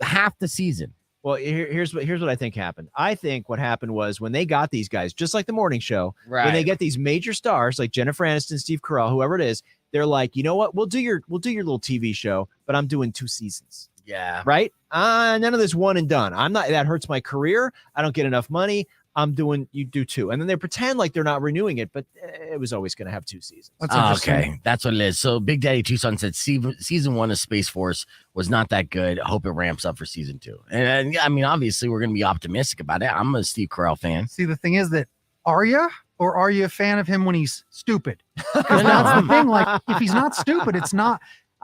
half the season. Well, here's what I think happened. I think what happened was when they got these guys, just like the morning show, when they get these major stars like Jennifer Aniston, Steve Carell, whoever it is, they're like, you know what? We'll do your little TV show, but I'm doing 2 seasons. Yeah. Right? None of this one and done. That hurts my career. I don't get enough money. You do 2. And then they pretend like they're not renewing it, but it was always going to have 2 seasons. That's interesting. Okay, that's what it is. So Big Daddy Tucson said season 1 of Space Force was not that good. I hope it ramps up for season 2. And I mean, obviously, we're going to be optimistic about it. I'm a Steve Carell fan. See, the thing is that are you a fan of him when he's stupid? Because that's the thing. Like, if he's not stupid, it's not.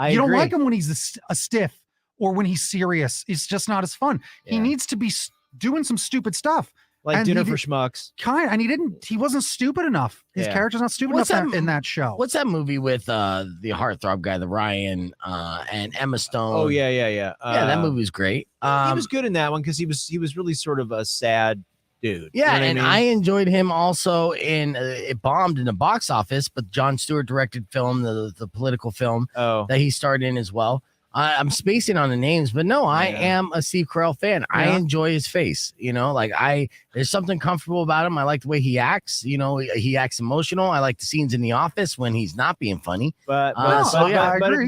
You don't like him when he's a stiff or when he's serious. It's just not as fun. He Yeah. needs to be doing some stupid stuff. Like And Dinner he for did- Schmucks. And he wasn't stupid enough. His Yeah. character's not stupid What's enough that- in that show. What's that movie with the heartthrob guy, the Ryan and Emma Stone? Oh yeah. Yeah, that movie was great. He was good in that one because he was really sort of a sad dude. Yeah, You know and what I mean? enjoyed him also in it bombed in the box office, but Jon Stewart directed film, the political film Oh. that he starred in as well. I'm spacing on the names, but no, I Yeah. am a Steve Carell fan. I Yeah. enjoy his face. There's something comfortable about him. I like the way he acts. He acts emotional. I like the scenes in The Office when he's not being funny. But I agree.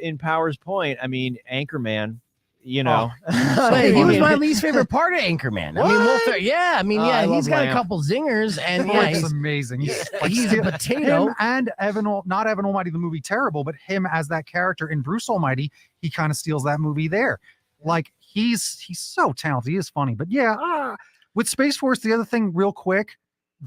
in Power's point, I mean, Anchorman, you know, But he was my least favorite part of Anchorman. I mean, Oh, I he's love got a Lamp. couple zingers, and It's he's amazing. he's a potato. Him and not Evan Almighty, the movie terrible, but him as that character in Bruce Almighty, he kind of steals that movie there. Like he's so talented. He is funny. But yeah, with Space Force, the other thing real quick,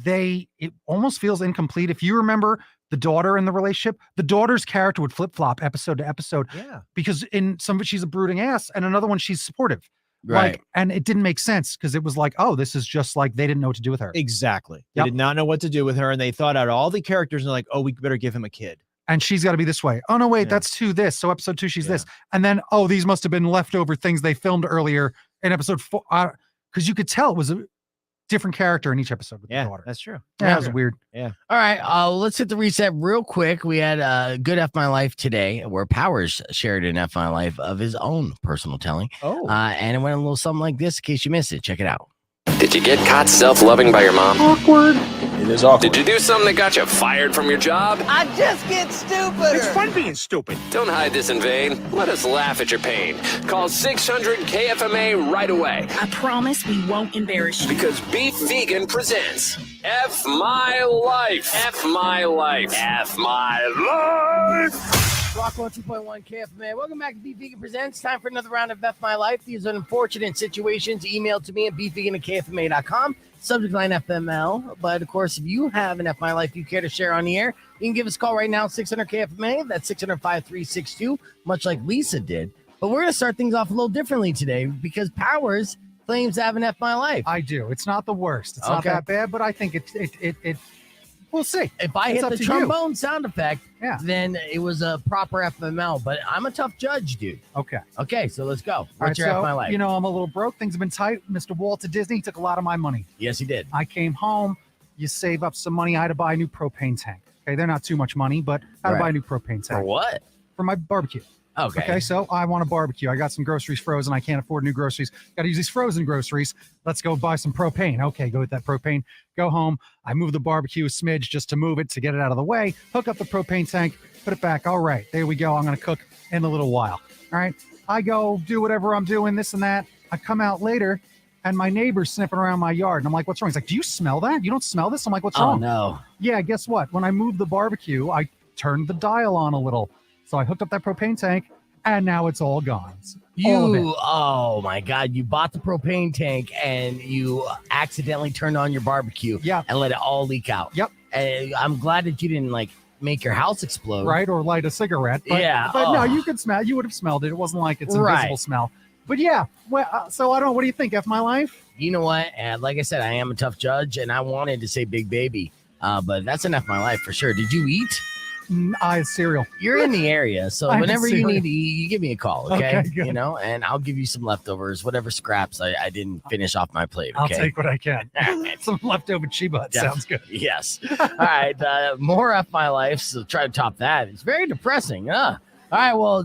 it almost feels incomplete. If you remember the daughter in the relationship, the daughter's character would flip-flop episode to episode yeah. because in some of it she's a brooding ass and another one she's supportive. Right. Like, and it didn't make sense because it was like, oh, this is just like they didn't know what to do with her. Exactly. They Yep. did not know what to do with her, and they thought out all the characters and they're like, oh, we better give him a kid. And she's got to be this way. Oh, no, wait, Yeah. that's 2 this. So episode 2, she's Yeah. this. And then, oh, these must have been leftover things they filmed earlier in episode 4, because you could tell it was a different character in each episode with the daughter. That's true. Yeah, that was weird. Yeah. All right, let's hit the reset real quick. We had a good F My Life today where Powers shared an F My Life of his own personal telling. And it went a little something like this in case you missed it. Check it out. Did you get caught self-loving by your mom? Awkward. It is awkward. Did you do something that got you fired from your job? I just get stupider. It's fun being stupid. Don't hide this in vain. Let us laugh at your pain. Call 600-KFMA right away. I promise we won't embarrass you. Because Beef Vegan presents F My Life. F My Life. F My Life. Rock 102.1 KFMA. Welcome back to Beef Vegan Presents. Time for another round of F My Life. These are unfortunate situations. Email to me at beefvegan@kfma.com. Subject line FML. But of course, if you have an F My Life you care to share on the air, you can give us a call right now, 600 KFMA. That's 600-5362, much like Lisa did. But we're going to start things off a little differently today because Powers claims to have an F My Life. I do. It's not the worst. It's not that bad, but I think it we'll see. If I hit the trombone sound effect, then it was a proper FML. But I'm a tough judge, dude. Okay, so let's go. What's your F My Life? You know, I'm a little broke. Things have been tight. Mr. Walt at Disney took a lot of my money. Yes, he did. I came home. You save up some money. I had to buy a new propane tank. Okay, they're not too much money, but I had to buy a new propane tank. For what? For my barbecue. Okay, so I want a barbecue. I got some groceries frozen. I can't afford new groceries. Got to use these frozen groceries. Let's go buy some propane. Okay, go with that propane. Go home. I move the barbecue a smidge just to move it, to get it out of the way. Hook up the propane tank. Put it back. All right, there we go. I'm going to cook in a little while. All right, I go do whatever I'm doing, this and that. I come out later, and my neighbor's sniffing around my yard. And I'm like, what's wrong? He's like, do you smell that? You don't smell this? I'm like, what's wrong? Oh, no. Yeah, guess what? When I moved the barbecue, I turned the dial on a little. So I hooked up that propane tank. And now it's all gone. Oh my God, you bought the propane tank and you accidentally turned on your barbecue and let it all leak out. Yep. And I'm glad that you didn't make your house explode. Right, or light a cigarette. But, no, you could smell. You would have smelled it. It wasn't like it's an invisible smell. But yeah, well, so I don't know. What do you think, F My Life? You know what? Like I said, I am a tough judge and I wanted to say Big Baby, but that's an F My Life for sure. Did you eat? I had cereal. You're in the area, so whenever you need to eat, you give me a call, okay? Good. You know, and I'll give you some leftovers, whatever scraps I didn't finish off my plate, okay? I'll take what I can. Some leftover Chiba. Sounds good. Yes. All right, more F My Life, so try to top that. It's very depressing, huh? All right, well,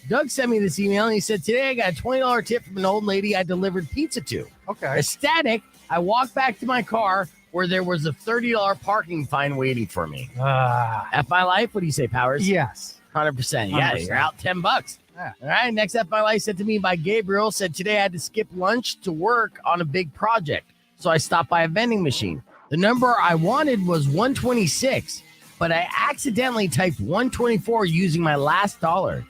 Doug sent me this email, and he said, today I got a $20 tip from an old lady I delivered pizza to. Okay. Ecstatic, I walked back to my car, where there was a $30 parking fine waiting for me. F My Life, what do you say, Powers? Yes. 100%. Yeah, you're out $10. Yeah. All right, next F My Life sent to me by Gabriel said, today I had to skip lunch to work on a big project. So I stopped by a vending machine. The number I wanted was 126, but I accidentally typed 124 using my last dollar.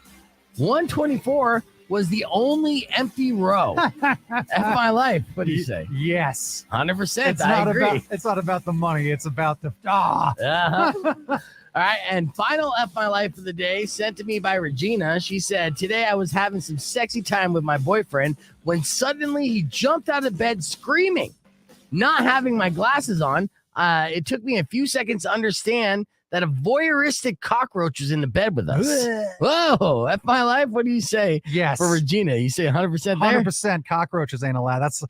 124 was the only empty row. F My Life. What do you say? Yes. 100%. I agree. It's not about the money. It's about the All right. And final F My Life of the day sent to me by Regina. She said, today I was having some sexy time with my boyfriend when suddenly he jumped out of bed screaming. Not having my glasses on, it took me a few seconds to understand that a voyeuristic cockroach was in the bed with us. Whoa, F My Life, what do you say? Yes. For Regina, you say 100% there? 100% cockroaches ain't allowed. That's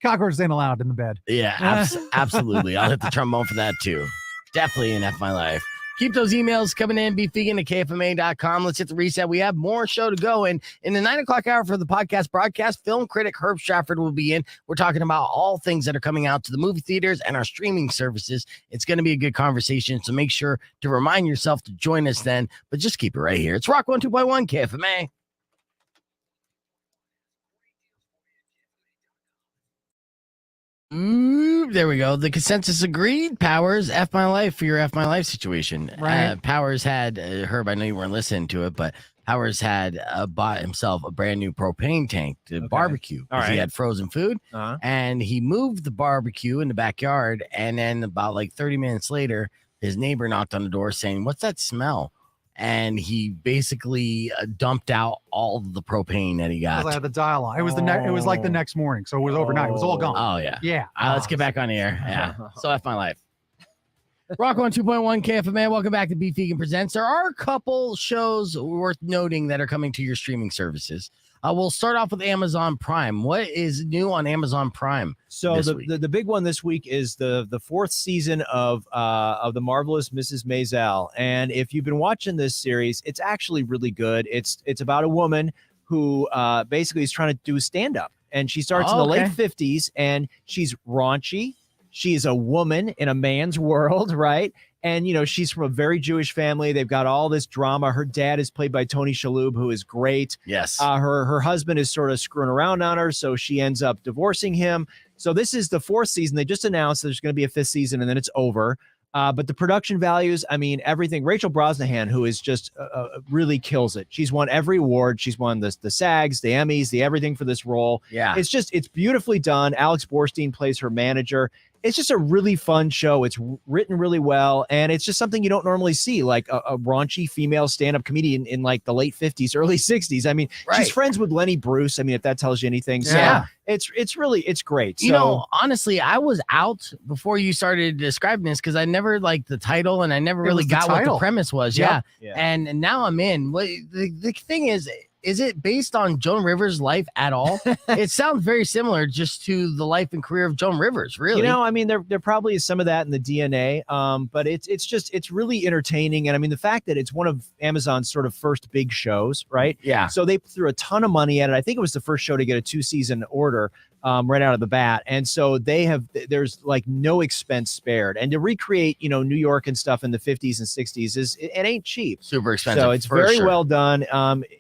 cockroaches ain't allowed in the bed. Yeah, absolutely. I'll hit the trombone for that too. Definitely an F My Life. Keep those emails coming in, beefvegan@kfma.com. Let's hit the reset. We have more show to go. And in the 9 o'clock hour for the podcast broadcast, film critic Herb Stratford will be in. We're talking about all things that are coming out to the movie theaters and our streaming services. It's going to be a good conversation, so make sure to remind yourself to join us then. But just keep it right here. It's Rock 102.1 KFMA. There we go. The consensus agreed. Powers, F My Life for your F My Life situation. Right. Powers had, Herb, I know you weren't listening to it, but Powers had bought himself a brand new propane tank to barbecue. All right. He had frozen food, and he moved the barbecue in the backyard, and then about like 30 minutes later, his neighbor knocked on the door saying, "What's that smell?" And he basically dumped out all of the propane that he got. I had the dial on. It was it was like the next morning, so it was overnight. It was all gone. Oh yeah. Yeah. Let's get back on the air. Yeah. So F My Life. Rock on 2.1 KFMA. Welcome back to Beef Vegan Presents. There are a couple shows worth noting that are coming to your streaming services. We'll start off with Amazon Prime. What is new on Amazon Prime? So the big one this week is the fourth season of the marvelous Mrs. Maisel. And if you've been watching this series, it's actually really good. It's about a woman who basically is trying to do stand-up. And she starts in the late 50s, and she's raunchy. She is a woman in a man's world, right? And, you know, she's from a very Jewish family. They've got all this drama. Her dad is played by Tony Shalhoub, who is great. Yes. Her husband is sort of screwing around on her, so she ends up divorcing him. So this is the fourth season. They just announced there's going to be a fifth season, and then it's over. But the production values, I mean, everything. Rachel Brosnahan, who is just really kills it. She's won every award. She's won the SAGs, the Emmys, the everything for this role. Yeah. It's beautifully done. Alex Borstein plays her manager. It's just a really fun show. It's written really well, and it's just something you don't normally see, like a raunchy female stand-up comedian in like the late 50s, early 60s. I mean, she's friends with Lenny Bruce. I mean, if that tells you anything. So it's great. You know, honestly, I was out before you started describing this because I never liked the title and I never really got what the premise was. Yeah. And now I'm in. What the thing is it based on Joan Rivers' life at all? It sounds very similar just to the life and career of Joan Rivers, really. You know, I mean, there probably is some of that in the DNA, but it's really entertaining. And I mean, the fact that it's one of Amazon's sort of first big shows, right? Yeah. So they threw a ton of money at it. I think it was the first show to get a 2-season order right out of the bat. And so there's like no expense spared. And to recreate, you know, New York and stuff in the 50s and 60s it ain't cheap. Super expensive. So it's very well done.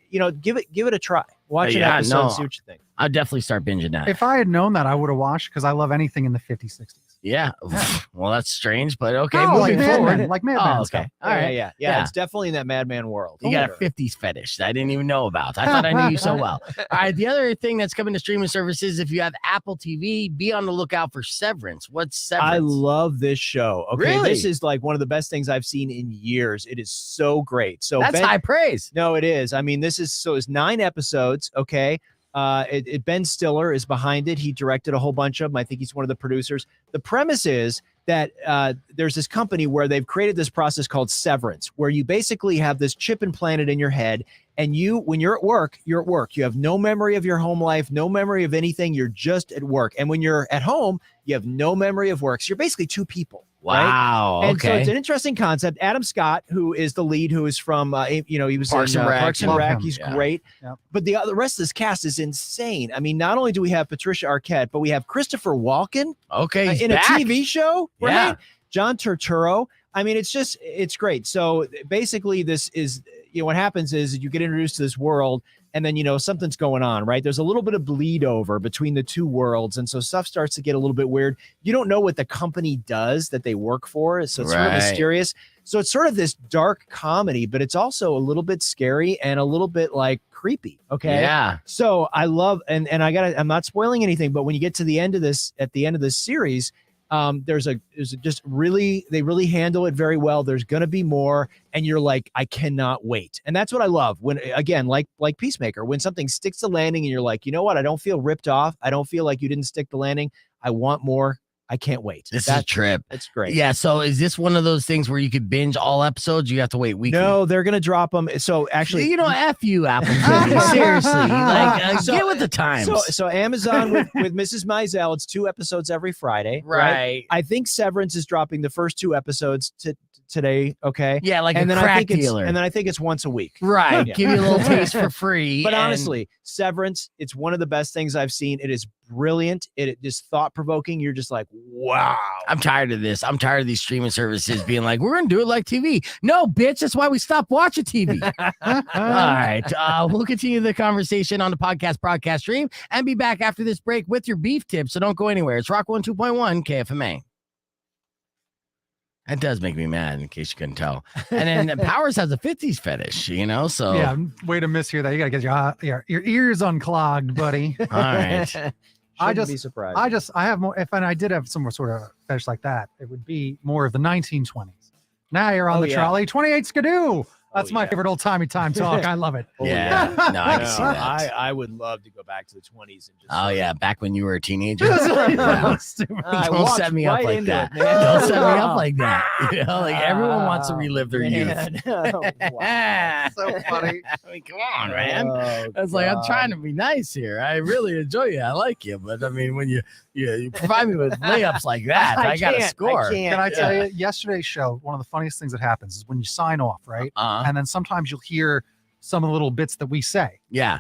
You know, give it a try. Watch an episode and see what you think. I'll definitely start binging that. If I had known that, I would have watched because I love anything in the 50s, 60s. Yeah. Well, that's strange, but okay. No, moving forward. Like Mad Men. Okay. All right. Yeah. It's definitely in that Madman world. You got a 50s fetish that I didn't even know about. I thought I knew you so well. All right. The other thing that's coming to streaming services, if you have Apple TV, be on the lookout for Severance. What's Severance? I love this show. Okay. Really? This is like one of the best things I've seen in years. It is so great. So that's high praise. No, it is. I mean, it's 9 episodes. Okay. Ben Stiller is behind it. He directed a whole bunch of them. I think he's one of the producers. The premise is that there's this company where they've created this process called severance, where you basically have this chip implanted in your head, and when you're at work, you're at work. You have no memory of your home life, no memory of anything. You're just at work. And when you're at home, you have no memory of work. So you're basically two people. Wow. Right? And okay. so it's an interesting concept. Adam Scott, who is the lead, who is from, he was Parks in and Rec. Parks and Rec. He's Yeah. great. Yep. But the rest of this cast is insane. I mean, not only do we have Patricia Arquette, but we have Christopher Walken Okay. in back. a TV show. Right? Yeah. John Turturro. I mean, it's great. So basically this is, what happens is you get introduced to this world, and then, something's going on, right? There's a little bit of bleed over between the two worlds. And so stuff starts to get a little bit weird. You don't know what the company does that they work for. So it's sort of mysterious. So it's sort of this dark comedy, but it's also a little bit scary and a little bit like creepy. Okay. Yeah. So I love, and I'm not spoiling anything, but when you get to the end of this, at the end of this series, they really handle it very well. There's going to be more, and you're like, I cannot wait. And that's what I love when, again, like Peacemaker, when something sticks the landing and you're like, you know what? I don't feel ripped off. I don't feel like you didn't stick the landing. I want more. I can't wait. This is a trip. It's great. Yeah. So is this one of those things where you could binge all episodes? You have to wait weekly. No, they're going to drop them. So actually, F you, Apple TV. Seriously. Get with the times. So Amazon with Mrs. Maisel, it's 2 episodes every Friday. Right. I think Severance is dropping the first 2 episodes today. Okay. Yeah. Like and a crack dealer. And then I think it's once a week. Right. Yeah. Give you a little taste for free. But honestly, Severance, it's one of the best things I've seen. It is brilliant. It is thought-provoking. You're just like, wow. I'm tired of this. I'm tired of these streaming services being like, we're going to do it like TV. No, bitch. That's why we stopped watching TV. All right. We'll continue the conversation on the podcast broadcast stream and be back after this break with your beef tips. So don't go anywhere. It's Rock 102.1 KFMA. That does make me mad, in case you couldn't tell. And then Powers has a 50s fetish, so. Yeah, way to mishear that. You got to get your ears unclogged, buddy. All right. Be surprised. I have more. If I did have some sort of fetish like that, it would be more of the 1920s. Now you're on the trolley, 28 Skidoo. That's my favorite old timey time talk. I love it. Yeah. No, I can see that. I would love to go back to the 20s and just. Oh yeah, back when you were a teenager. I Don't set me up like that. Don't set me up like that. You know, like everyone wants to relive their youth. Wow. So funny. I mean, come on, man. Oh, It's like I'm trying to be nice here. I really enjoy you. I like you, but I mean, when you provide me with layups like that, I got to score. Can I tell you, yesterday's show, one of the funniest things that happens is when you sign off, right? And then sometimes you'll hear some of the little bits that we say. Yeah.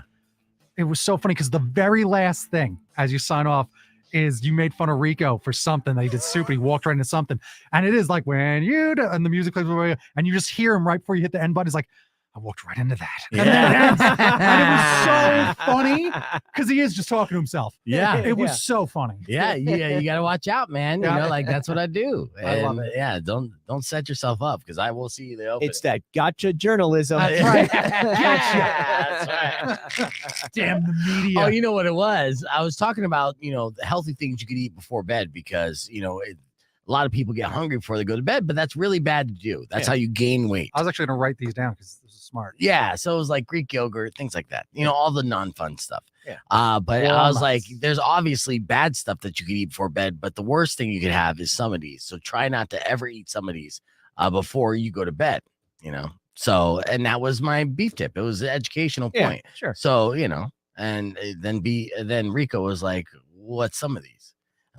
It was so funny because the very last thing as you sign off is you made fun of Rico for something that he did stupid. He walked right into something. And it is like when you do, and the music plays, and you just hear him right before you hit the end button. He's like, I walked right into that. Yeah. And it was so funny because he is just talking to himself. Yeah. It was so funny. Yeah, you got to watch out, man. You know, like that's what I do. I love it. Yeah, don't set yourself up because I will see you the open. It's that gotcha journalism. That's right. That's right. Damn the media. Oh, you know what it was? I was talking about, the healthy things you could eat before bed because, a lot of people get hungry before they go to bed, but that's really bad to do. That's how you gain weight. I was actually going to write these down because this is smart. Yeah. So it was like Greek yogurt, things like that, all the non-fun stuff. Yeah. But I was like, there's obviously bad stuff that you could eat before bed, but the worst thing you could have is some of these. So try not to ever eat some of these before you go to bed, So, and that was my beef tip. It was an educational point. Sure. So, and then Rico was like, what's some of these?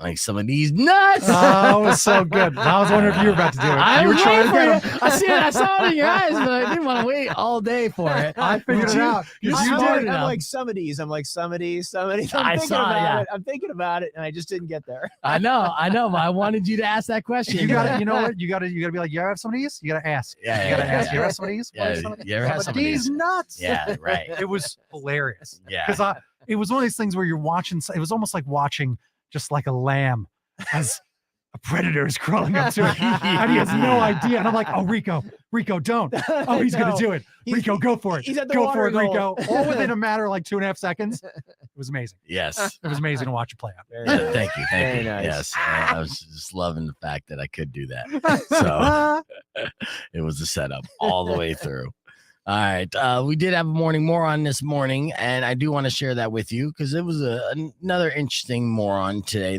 Like some of these nuts. Oh, it was so good. I was wondering if you were about to do it. You were trying to get them. I saw it in your eyes, but I didn't want to wait all day for it. I figured it out. I'm like some of these. I'm thinking about it, and I just didn't get there. I know, but I wanted you to ask that question. You got to, you know what? You got to be like, you ever have some of these? You got to ask. You got to ask. You ever have some of these? Yeah, you ever have some of these? Nuts. Yeah, right. It was hilarious. Yeah. Because it was one of these things where you're watching. It was almost like watching just like a lamb as a predator is crawling up to it. And he has no idea. And I'm like, oh, Rico, don't. Oh, he's going to do it. Rico, go for it. He's at the go water for it, goal. Rico. All within a matter of like 2.5 seconds. It was amazing. Yes. It was amazing to watch it play out. Thank you. Very nice. Yes. I was just loving the fact that I could do that. So it was a setup all the way through. All right. We did have a morning moron this morning, and I do want to share that with you because it was another interesting moron today.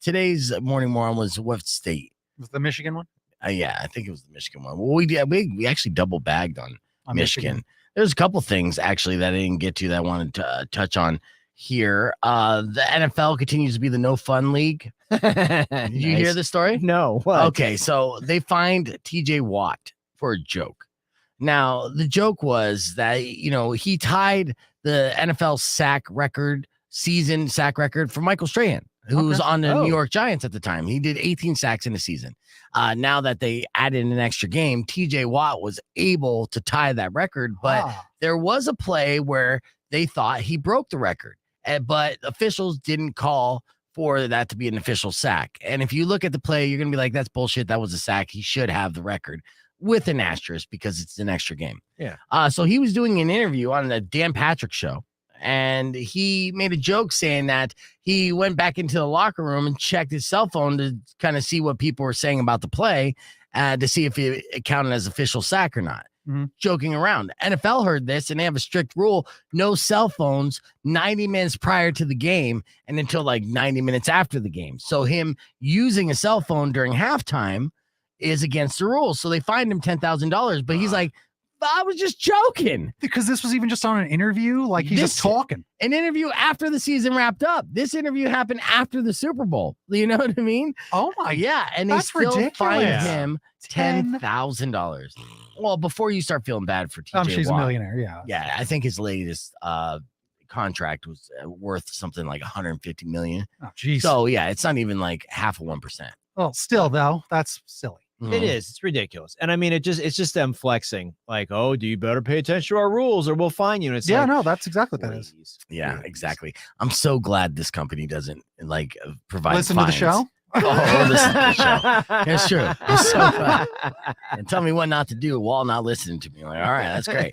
Today's morning moron was what state? Was the Michigan one? Yeah, I think it was the Michigan one. Well, we actually double bagged on Michigan. There's a couple things actually that I didn't get to that I wanted to touch on here. The NFL continues to be the no fun league. Did you hear the story? No. What? Okay, so they fined TJ Watt for a joke. Now, the joke was that, he tied the NFL season sack record for Michael Strahan, who was on the New York Giants at the time. He did 18 sacks in a season. Now that they added an extra game, TJ Watt was able to tie that record, but there was a play where they thought he broke the record, but officials didn't call for that to be an official sack. And if you look at the play, you're going to be like, that's bullshit. That was a sack. He should have the record. With an asterisk because it's an extra game. Yeah. So he was doing an interview on the Dan Patrick show, and he made a joke saying that he went back into the locker room and checked his cell phone to kind of see what people were saying about the play, to see if it counted as official sack or not. Mm-hmm. Joking around. NFL heard this, and they have a strict rule: no cell phones 90 minutes prior to the game and until like 90 minutes after the game. So him using a cell phone during halftime is against the rules. So they fined him $10,000, but he's like, I was just joking. Because this was even just on an interview. Like he's just talking. An interview after the season wrapped up. This interview happened after the Super Bowl. You know what I mean? Oh my. Yeah. And they still fined him $10,000. Well, before you start feeling bad for TJ she's Watt, a millionaire. Yeah. Yeah. I think his latest contract was worth something like $150 million. Oh, geez. So yeah, it's not even like half of 1%. Well, still though, that's silly. It is. It's ridiculous. And I mean, it's just them flexing like, oh, do you better pay attention to our rules or we'll fine you. And it's no, that's exactly what that is. Yeah, exactly. I'm so glad this company doesn't provide listen fines. to the show. Oh, listen to the show. It's true. It's so fun. And tell me what not to do while not listening to me. Like, all right, that's great.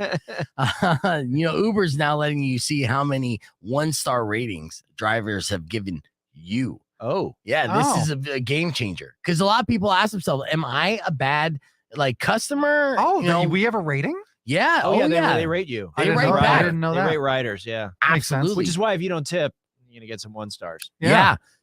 Uber's now letting you see how many 1-star ratings drivers have given you. Oh, yeah. This is a game changer because a lot of people ask themselves, am I a bad like customer. Oh, you know, we have a rating? Yeah. Oh, yeah. They rate you. They rate back. I didn't know they that. rate riders. Yeah. Makes sense. Absolutely. Which is why if you don't tip, you're gonna get some 1 stars.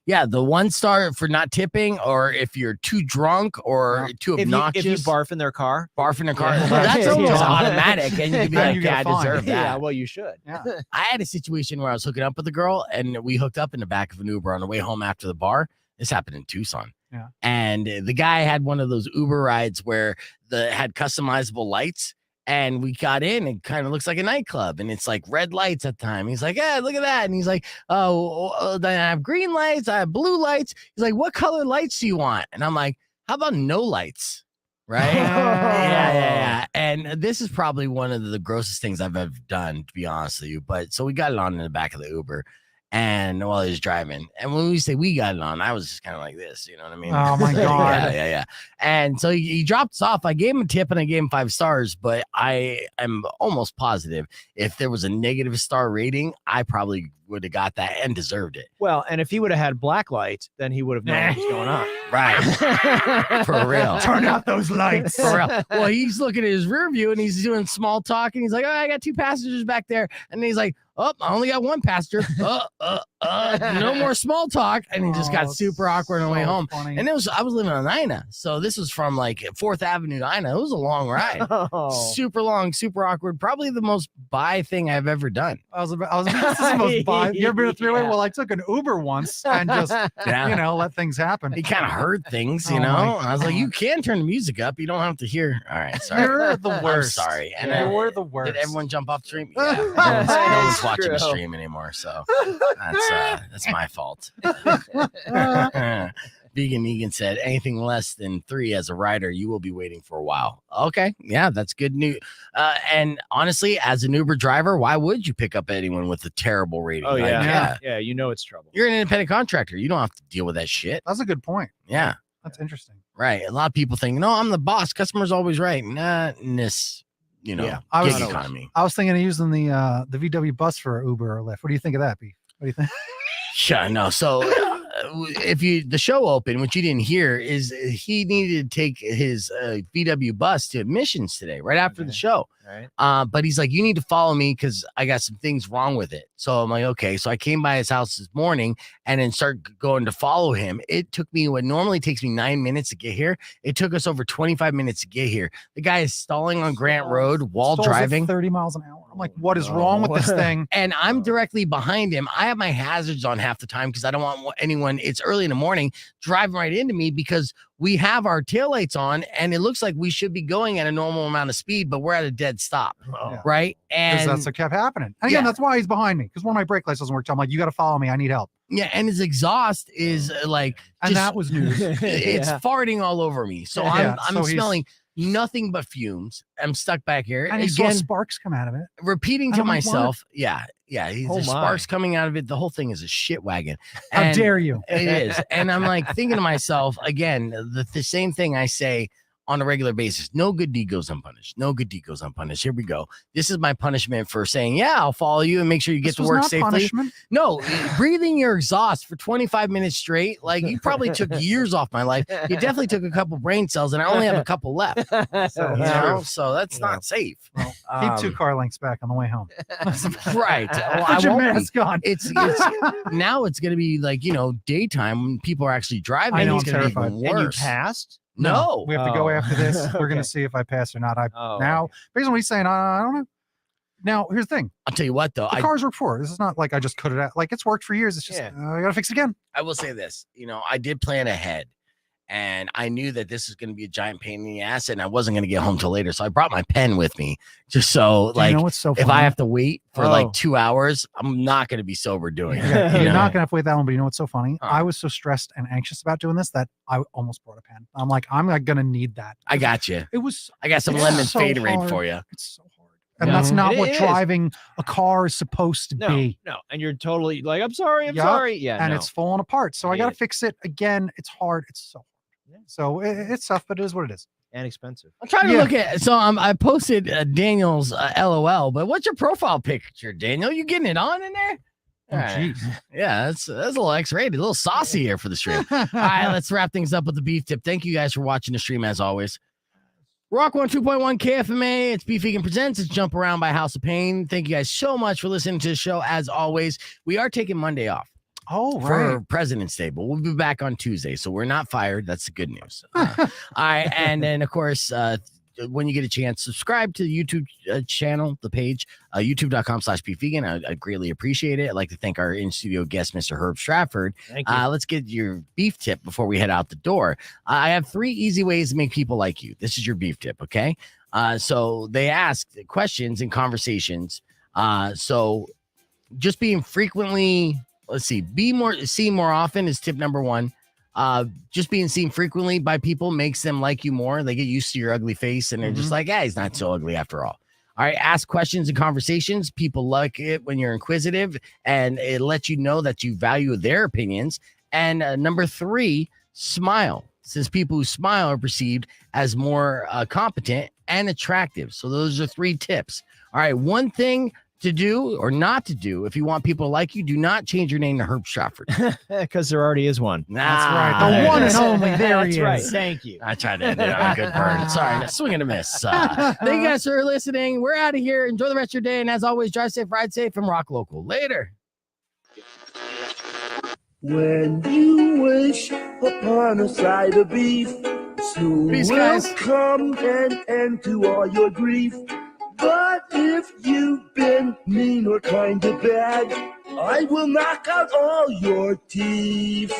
Yeah, the 1 star for not tipping, or if you're too drunk or too obnoxious. If you barf in their car. Barf in their car. Yeah. Well, that's Yeah. almost Yeah. automatic. And you can be Then like, you yeah, get I fined. deserve that. Yeah, well, you should. Yeah. I had a situation where I was hooking up with a girl and we hooked up in the back of an Uber on the way home after the bar. This happened in Tucson. Yeah. And the guy had one of those Uber rides where had customizable lights. And we got in, it kind of looks like a nightclub, and it's like red lights at the time. He's like, "Yeah, look at that." And he's like, "Oh, I have green lights, I have blue lights." He's like, "What color lights do you want?" And I'm like, "How about no lights?" Right? Yeah. And this is probably one of the grossest things I've ever done, to be honest with you. But so we got it on in the back of the Uber. And while he was driving, and when we say we got it on, I was just kind of like this, you know what I mean? Oh my God. Yeah. And so he dropped us off. I gave him a tip and I gave him 5 stars, but I am almost positive if there was a negative star rating, I probably would have got that and deserved it. Well, and if he would have had black light, then he would have known what was going on. Right. For real. Turn out those lights. For real. Well, he's looking at his rear view and he's doing small talk and he's like, "Oh, I got 2 passengers back there." And he's like, "Oh, I only got 1 passenger. No more small talk." And he just got super awkward on the way home. Funny. And I was living on Ina. So this was from like 4th Avenue to Ina. It was a long ride. Super long, super awkward. Probably the most bi thing I've ever done. I was about this is the most bi. You ever been a 3-way? Yeah. Well, I took an Uber once and just let things happen. He kind of heard things, you Oh know. my And I was like, God. "You can turn the music up. You don't have to hear." All right, sorry. You're the worst. I'm sorry. And You're the worst. did everyone jump off the stream? Yeah. No one's watching the True. stream anymore, so that's my fault. Vegan Negan said, "Anything less than 3 as a rider, you will be waiting for a while." Okay, yeah, that's good news. And honestly, as an Uber driver, why would you pick up anyone with a terrible rating? Oh, Like, yeah. Yeah, you know it's trouble. You're an independent contractor. You don't have to deal with that shit. That's a good point. Yeah, That's interesting. right. A lot of people think, "No, I'm the boss. Customer's always right." Nah, in this, Yeah. I gig was- economy. I was thinking of using the VW bus for Uber or Lyft. What do you think of that, B? What do you think? Yeah, no. So if the show opened, what you didn't hear is he needed to take his VW bus to admissions today, right after the show. Right. But he's like, "You need to follow me because I got some things wrong with it." So I'm like, okay. So I came by his house this morning and then start going to follow him. It took me what normally takes me 9 minutes to get here. It took us over 25 minutes to get here. The guy is stalling on Grant Road while Stalls at driving. 30 miles an hour. I'm like, what is wrong with this thing? And I'm directly behind him. I have my hazards on half the time because I don't want anyone, it's early in the morning, driving right into me because we have our taillights on and it looks like we should be going at a normal amount of speed, but we're at a dead stop. Yeah. Right. Because And that's what kept happening. And again, Yeah. that's why he's behind me. Because one of my brake lights doesn't work. So I'm like, you got to follow me. I need help. yeah, and his exhaust is like And just- that was news. it's farting all over me. So Yeah, I'm so he's- smelling nothing but fumes. I'm stuck back here. And he saw Again, sparks come out of it. repeating and to I'm like, what? myself, yeah, Oh there's my. sparks coming out of it. The whole thing is a shit wagon. How And- dare you? It is. And I'm like thinking to myself, again, the same thing I say on a regular basis. No good deed goes unpunished. No good deed goes unpunished. Here we go. This is my punishment for saying, yeah, I'll follow you and make sure you get This to was work not safely. punishment. No, breathing your exhaust for 25 minutes straight. Like you probably took years off my life. You definitely took a couple brain cells and I only have a couple left. So, You yeah. know? So that's Yeah. not safe. Well, keep 2 car lengths back on the way home. Right. Well, I Put your won't be. mask on. It's now it's gonna be like, daytime when people are actually driving. I know, It's I'm gonna be terrified. even And you worse. passed? No. We have to go Oh. after this. We're going Okay. to see if I pass or not. Oh, Now, based on what he's saying, I don't know. Now, here's the thing. I'll tell you what though, The cars work for it. This is not like I just cut it out. Like it's worked for years. It's just, Yeah. I got to fix it again. I will say this, I did plan ahead and I knew that this was going to be a giant pain in the ass and I wasn't going to get home till later. So I brought my pen with me just so Do you like know what's so funny? if I have to wait for Oh. like 2 hours, I'm not going to be sober doing it. Yeah, you you're know? not going to have to wait that long, but you know what's so funny? Huh. I was so stressed and anxious about doing this that I almost brought a pen. I'm like, I'm not going to need that. I got you. It was, I got some It's lemon so Faderade hard. for you. it's so hard. And Yeah. that's not It what is. driving a car is supposed to No, be. no. And you're totally like, I'm sorry. I'm Yup. sorry. Yeah. And no. it's falling apart. So I It got to is. fix it again. It's hard. It's so hard. Yeah. So it's tough, but it is what it is. and expensive. I'm trying to Yeah. look at. So I posted Daniel's LOL, but what's your profile picture, Daniel? You getting it on in there? Oh, All right. jeez. Yeah, that's a little X-rated, a little saucy here for the stream. All right, let's wrap things up with the beef tip. Thank you guys for watching the stream as always. Rock 102.1 KFMA. It's Beef Vegan Presents. It's Jump Around by House of Pain. Thank you guys so much for listening to the show. As always, we are taking Monday off. Oh, for President's Day, but we'll be back on Tuesday. So we're not fired. That's the good news. All right. And then, of course, when you get a chance, subscribe to the YouTube channel, the page, youtube.com/beefvegan. I greatly appreciate it. I'd like to thank our in-studio guest, Mr. Herb Stratford. Thank you. Let's get your beef tip before we head out the door. I have 3 easy ways to make people like you. This is your beef tip, okay? So they ask questions and conversations. So just being frequently... Let's see. Seen more often is tip number 1. Just being seen frequently by people makes them like you more. They get used to your ugly face and they're just like, he's not so ugly after all. All right. Ask questions and conversations. People like it when you're inquisitive and it lets you know that you value their opinions. And number 3, smile. Since people who smile are perceived as more competent and attractive. So those are 3 tips. All right. One thing to do or not to do if you want people to like you, do not change your name to Herb Stratford. Because there already is one. That's right. The one and only. There he is. Right. Thank you. I tried to end it on a good burn. Sorry, swing and a miss. Thank you guys for listening. We're out of here. Enjoy the rest of your day. And as always, drive safe, ride safe, and rock local. Later. When you wish upon a side of beef, soon Peace, will guys. come an end to all your grief. But if you've been mean or kind of bad, I will knock out all your teeth.